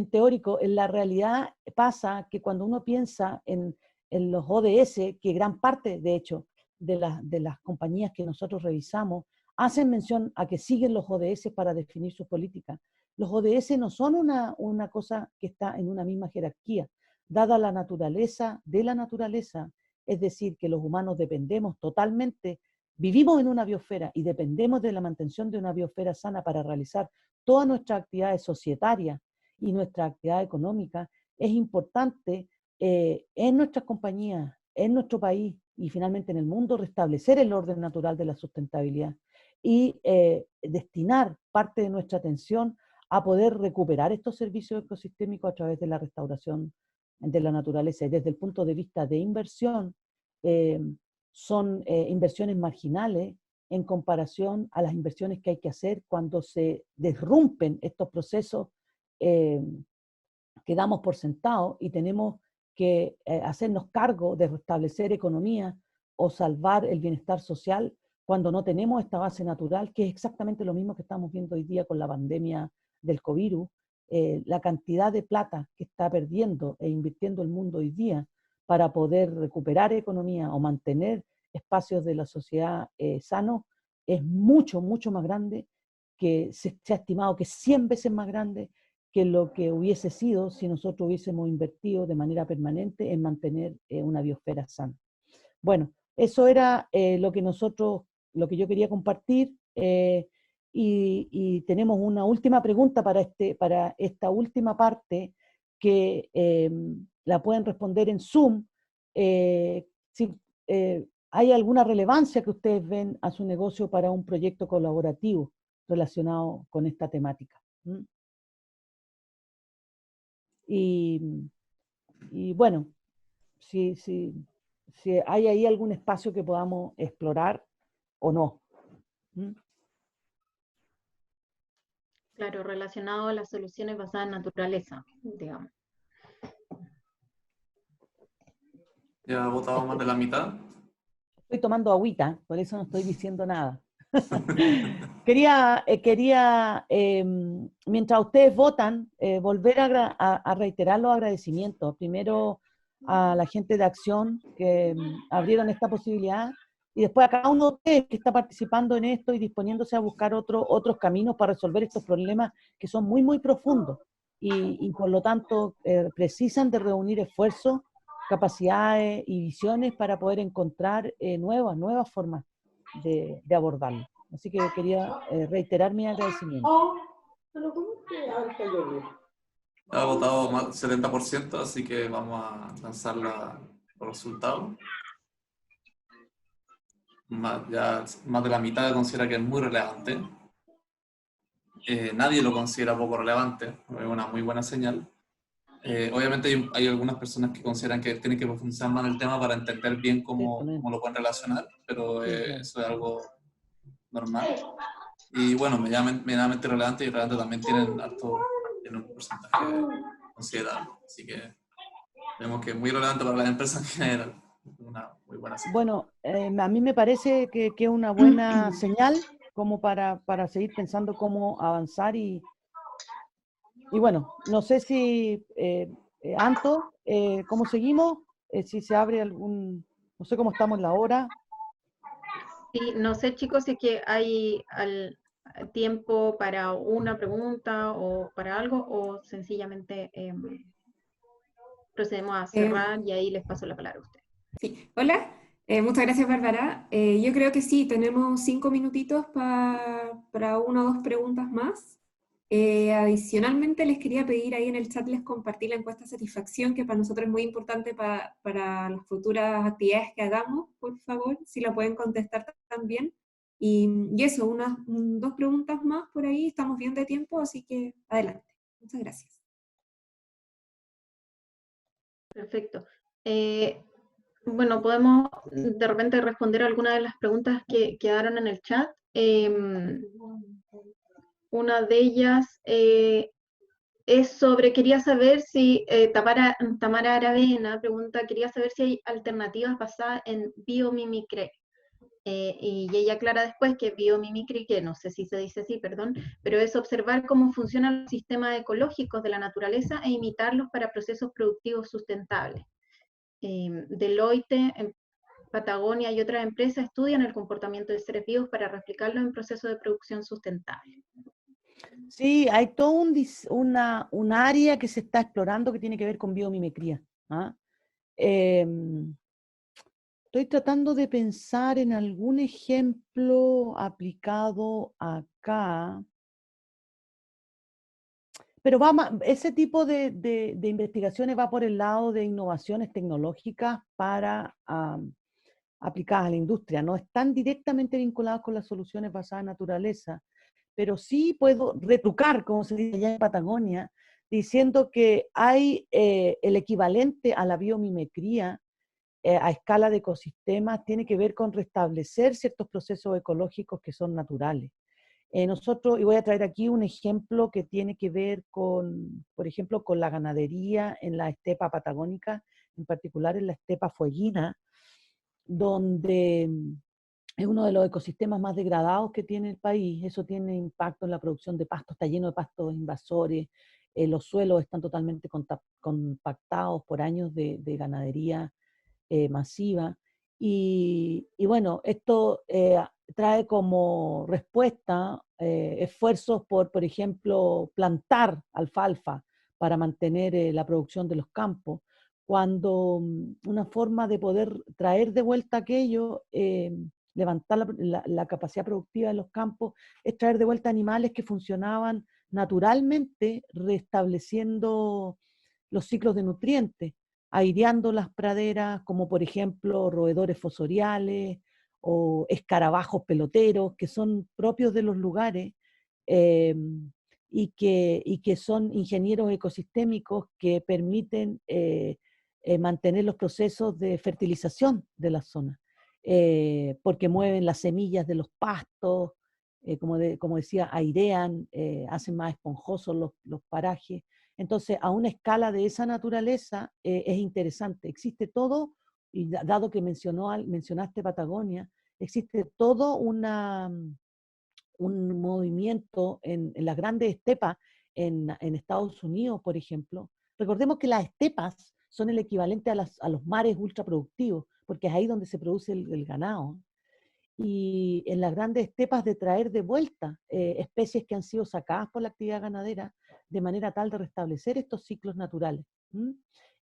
teórico, en la realidad pasa que cuando uno piensa en los ODS, que gran parte, de hecho, de las compañías que nosotros revisamos, hacen mención a que siguen los ODS para definir sus políticas. Los ODS no son una cosa que está en una misma jerarquía, dada la naturaleza de la naturaleza, es decir, que los humanos dependemos totalmente, vivimos en una biosfera y dependemos de la mantención de una biosfera sana para realizar todas nuestras actividades societarias y nuestra actividad económica. Es importante en nuestras compañías, en nuestro país y finalmente en el mundo, restablecer el orden natural de la sustentabilidad y destinar parte de nuestra atención a poder recuperar estos servicios ecosistémicos a través de la restauración de la naturaleza. Y desde el punto de vista de inversión, son inversiones marginales en comparación a las inversiones que hay que hacer cuando se derrumpen estos procesos que damos por sentado y tenemos que hacernos cargo de restablecer economía o salvar el bienestar social cuando no tenemos esta base natural, que es exactamente lo mismo que estamos viendo hoy día con la pandemia del COVID. La cantidad de plata que está perdiendo e invirtiendo el mundo hoy día para poder recuperar economía o mantener espacios de la sociedad sanos es mucho, mucho más grande, que se ha estimado que 100 veces más grande que lo que hubiese sido si nosotros hubiésemos invertido de manera permanente en mantener una biosfera sana. Bueno, eso era lo que yo quería compartir, y tenemos una última pregunta para esta última parte que la pueden responder en Zoom. Si hay alguna relevancia que ustedes ven a su negocio para un proyecto colaborativo relacionado con esta temática. Y bueno, si hay ahí algún espacio que podamos explorar o no. Claro, relacionado a las soluciones basadas en naturaleza, digamos. Ya ha votado más de la mitad. Estoy tomando agüita, por eso no estoy diciendo nada. Quería mientras ustedes votan, volver a reiterar los agradecimientos. Primero a la gente de Acción que abrieron esta posibilidad, y después a cada uno de ustedes que está participando en esto y disponiéndose a buscar otros caminos para resolver estos problemas que son muy, muy profundos y por lo tanto precisan de reunir esfuerzos, capacidades y visiones para poder encontrar nuevas formas de abordarlo. Así que quería reiterar mi agradecimiento. Ha votado más del 70%, así que vamos a lanzar los resultados. Ya más de la mitad considera que es muy relevante. Nadie lo considera poco relevante, es una muy buena señal. Obviamente hay algunas personas que consideran que tienen que profundizar más en el tema para entender bien cómo lo pueden relacionar, pero Sí, claro. eso es algo normal. Y bueno, medianamente relevante y relevante también tienen un porcentaje considerable. Así que vemos que es muy relevante para las empresas en general. Una muy buena señal. Bueno, a mí me parece que es una buena señal como para seguir pensando cómo avanzar y bueno, no sé si, Anto, ¿cómo seguimos? Si se abre no sé cómo estamos en la hora. Sí, no sé, chicos, si es que hay tiempo para una pregunta o para algo, o sencillamente procedemos a cerrar y ahí les paso la palabra a ustedes. Sí, hola, muchas gracias, Bárbara. Yo creo que sí, tenemos 5 minutitos para una o dos preguntas más. Adicionalmente, les quería pedir ahí en el chat, les compartí la encuesta de satisfacción, que para nosotros es muy importante para las futuras actividades que hagamos, por favor, si la pueden contestar también. Y eso, dos preguntas más por ahí, estamos bien de tiempo, así que adelante. Muchas gracias. Perfecto. Bueno, podemos de repente responder algunas de las preguntas que quedaron en el chat. Una de ellas es sobre, quería saber si, Tamara Aravena pregunta, quería saber si hay alternativas basadas en biomimicry. Y ella aclara después que biomimicry, que no sé si se dice así, perdón, pero es observar cómo funcionan los sistemas ecológicos de la naturaleza e imitarlos para procesos productivos sustentables. Deloitte, en Patagonia y otras empresas estudian el comportamiento de seres vivos para replicarlo en procesos de producción sustentable. Sí, hay todo un área que se está explorando que tiene que ver con biomimicría. Estoy tratando de pensar en algún ejemplo aplicado acá, pero ese tipo de investigaciones va por el lado de innovaciones tecnológicas para aplicadas a la industria. No están directamente vinculadas con las soluciones basadas en naturaleza, pero sí puedo retrucar, como se dice allá en Patagonia, diciendo que hay el equivalente a la biomimicría a escala de ecosistemas, tiene que ver con restablecer ciertos procesos ecológicos que son naturales. Nosotros, y voy a traer aquí un ejemplo que tiene que ver con, por ejemplo, con la ganadería en la estepa patagónica, en particular en la estepa fueguina, donde es uno de los ecosistemas más degradados que tiene el país. Eso tiene impacto en la producción de pastos, está lleno de pastos invasores, los suelos están totalmente compactados por años de ganadería masiva. Y bueno, esto trae como respuesta esfuerzos por ejemplo, plantar alfalfa para mantener la producción de los campos, cuando una forma de poder traer de vuelta aquello, levantar la capacidad productiva de los campos, es traer de vuelta animales que funcionaban naturalmente, restableciendo los ciclos de nutrientes, aireando las praderas, como por ejemplo roedores fosoriales o escarabajos peloteros, que son propios de los lugares eh, y que son ingenieros ecosistémicos que permiten mantener los procesos de fertilización de la zona, porque mueven las semillas de los pastos, como decía, airean, hacen más esponjosos los parajes. Entonces, a una escala de esa naturaleza es interesante. Existe todo, y dado que mencionaste Patagonia, existe todo un movimiento en las grandes estepas en Estados Unidos, por ejemplo. Recordemos que las estepas son el equivalente a los mares ultraproductivos, porque es ahí donde se produce el ganado. Y en las grandes estepas de traer de vuelta especies que han sido sacadas por la actividad ganadera, de manera tal de restablecer estos ciclos naturales. ¿Mm?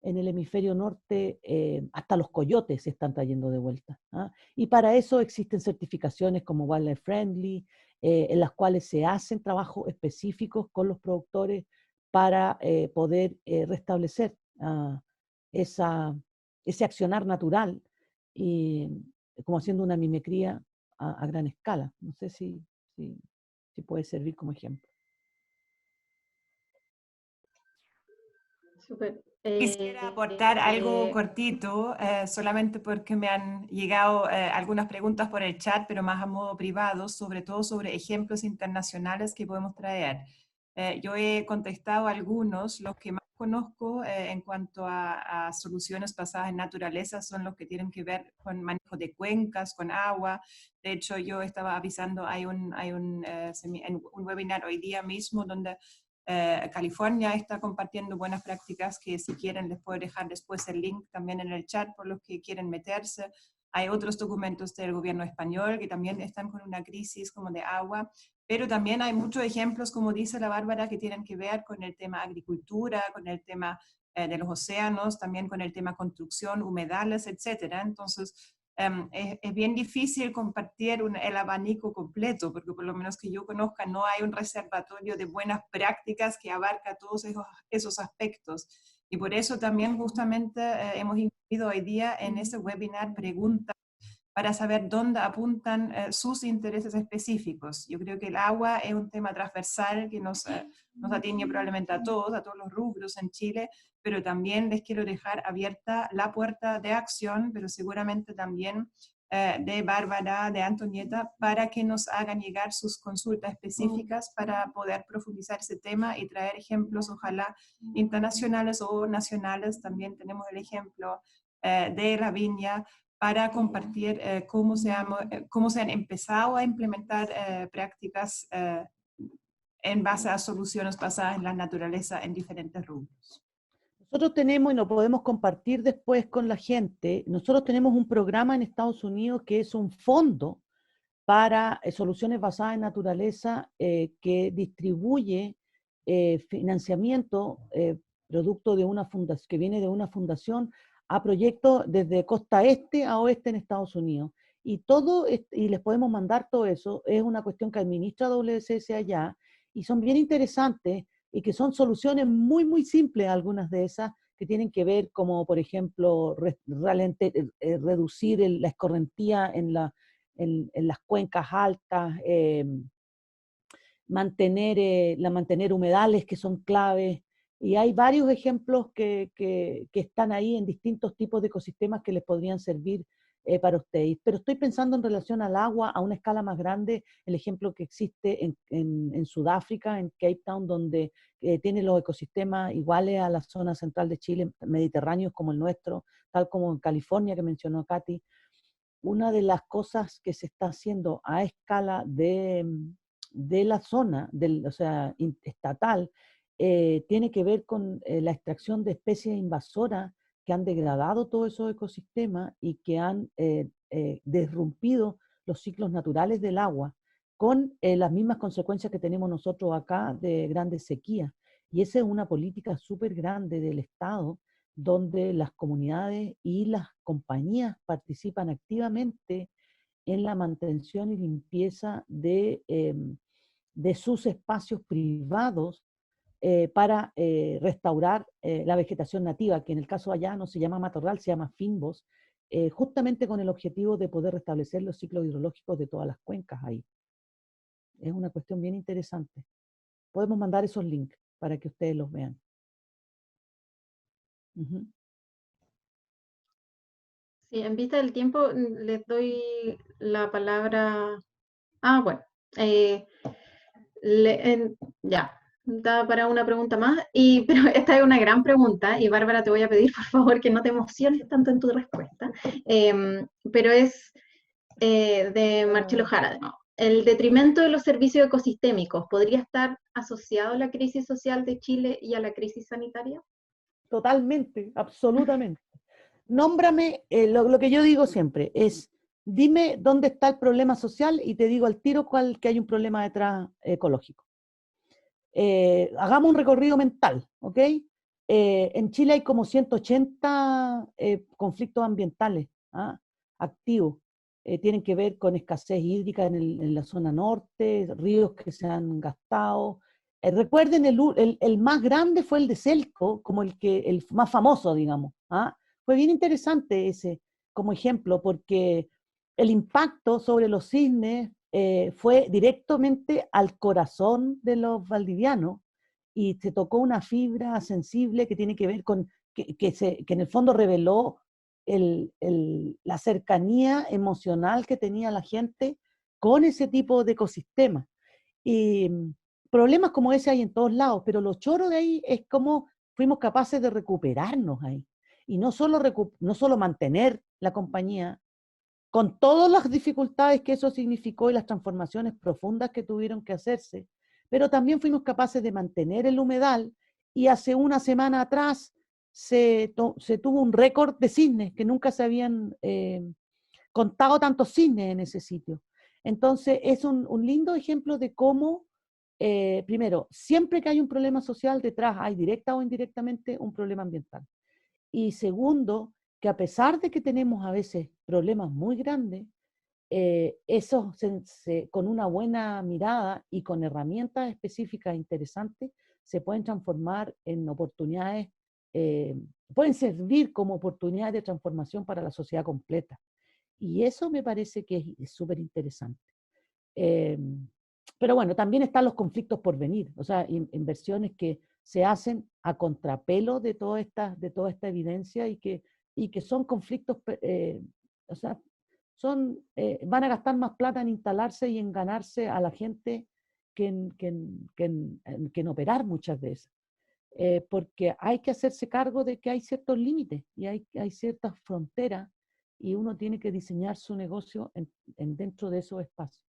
En el hemisferio norte, hasta los coyotes se están trayendo de vuelta. ¿Ah? Y para eso existen certificaciones como Wildlife Friendly, en las cuales se hacen trabajos específicos con los productores para poder restablecer esa, ese accionar natural, y como haciendo una mimicría a gran escala. No sé si puede servir como ejemplo. Súper. Quisiera aportar algo cortito, solamente porque me han llegado algunas preguntas por el chat, pero más a modo privado, sobre todo sobre ejemplos internacionales que podemos traer. Yo he contestado algunos, los que más conozco en cuanto a soluciones basadas en naturaleza son los que tienen que ver con manejo de cuencas, con agua. De hecho, yo estaba avisando, hay un webinar hoy día mismo donde California está compartiendo buenas prácticas que si quieren les puedo dejar después el link también en el chat por los que quieren meterse. Hay otros documentos del gobierno español que también están con una crisis como de agua, pero también hay muchos ejemplos, como dice la Bárbara, que tienen que ver con el tema agricultura, con el tema de los océanos, también con el tema construcción, humedales, etcétera. Entonces, es bien difícil compartir el abanico completo, porque por lo menos que yo conozca no hay un reservatorio de buenas prácticas que abarca todos esos aspectos. Y por eso también justamente hemos incluido hoy día en este webinar preguntas para saber dónde apuntan sus intereses específicos. Yo creo que el agua es un tema transversal que nos atañe probablemente a todos los rubros en Chile, pero también les quiero dejar abierta la puerta de acción, pero seguramente también de Bárbara, de Antonieta, para que nos hagan llegar sus consultas específicas para poder profundizar ese tema y traer ejemplos, ojalá internacionales o nacionales. También tenemos el ejemplo de la viña, para compartir cómo se han empezado a implementar prácticas en base a soluciones basadas en la naturaleza en diferentes rubros. Nosotros tenemos, y lo podemos compartir después con la gente, nosotros tenemos un programa en Estados Unidos que es un fondo para soluciones basadas en naturaleza que distribuye financiamiento producto de una fundación, que viene de una fundación, a proyectos desde costa este a oeste en Estados Unidos. Y y les podemos mandar todo eso, es una cuestión que administra WCS allá, y son bien interesantes, y que son soluciones muy, muy simples, algunas de esas, que tienen que ver como, por ejemplo, reducir la escorrentía en las cuencas altas, mantener humedales que son claves, Y hay varios ejemplos que están ahí en distintos tipos de ecosistemas que les podrían servir para ustedes. Pero estoy pensando en relación al agua a una escala más grande, el ejemplo que existe en Sudáfrica, en Cape Town, donde tiene los ecosistemas iguales a la zona central de Chile, mediterráneos como el nuestro, tal como en California que mencionó Katy. Una de las cosas que se está haciendo a escala de la zona, o sea, estatal, tiene que ver con la extracción de especies invasoras que han degradado todos esos ecosistemas y que han disrumpido los ciclos naturales del agua, con las mismas consecuencias que tenemos nosotros acá de grandes sequías. Y esa es una política súper grande del Estado, donde las comunidades y las compañías participan activamente en la mantención y limpieza de sus espacios privados para restaurar la vegetación nativa, que en el caso allá no se llama matorral, se llama fynbos, justamente con el objetivo de poder restablecer los ciclos hidrológicos de todas las cuencas ahí. Es una cuestión bien interesante. Podemos mandar esos links para que ustedes los vean. Uh-huh. Sí, en vista del tiempo, les doy la palabra. Bueno, ya, da para una pregunta más, pero esta es una gran pregunta, y Bárbara, te voy a pedir por favor que no te emociones tanto en tu respuesta, pero es de Marcelo Jara, de nuevo. ¿El detrimento de los servicios ecosistémicos podría estar asociado a la crisis social de Chile y a la crisis sanitaria? Totalmente, absolutamente. Nómbrame, lo que yo digo siempre es, dime dónde está el problema social y te digo al tiro que hay un problema detrás ecológico. Hagamos un recorrido mental, ¿ok? En Chile hay como 180 conflictos ambientales activos. Tienen que ver con escasez hídrica en la zona norte, ríos que se han gastado. Recuerden, el más grande fue el de Selco, como el más famoso, digamos. Fue bien interesante ese como ejemplo, porque el impacto sobre los cisnes fue directamente al corazón de los valdivianos y se tocó una fibra sensible que tiene que ver con, que en el fondo reveló la cercanía emocional que tenía la gente con ese tipo de ecosistema. Y problemas como ese hay en todos lados, pero lo choro de ahí es cómo fuimos capaces de recuperarnos ahí. Y no solo mantener la compañía, con todas las dificultades que eso significó y las transformaciones profundas que tuvieron que hacerse, pero también fuimos capaces de mantener el humedal y hace una semana atrás se tuvo un récord de cisnes, que nunca se habían contado tantos cisnes en ese sitio. Entonces es un lindo ejemplo de cómo, primero, siempre que hay un problema social detrás, hay directa o indirectamente un problema ambiental. Y segundo, que a pesar de que tenemos a veces problemas muy grandes, esos con una buena mirada y con herramientas específicas e interesantes se pueden transformar en oportunidades, pueden servir como oportunidades de transformación para la sociedad completa. Y eso me parece que es súper interesante. Pero bueno, también están los conflictos por venir, o sea, inversiones que se hacen a contrapelo de toda esta evidencia y que son conflictos, o sea, van a gastar más plata en instalarse y en ganarse a la gente que en operar muchas de esas. Porque hay que hacerse cargo de que hay ciertos límites y hay ciertas fronteras y uno tiene que diseñar su negocio dentro de esos espacios.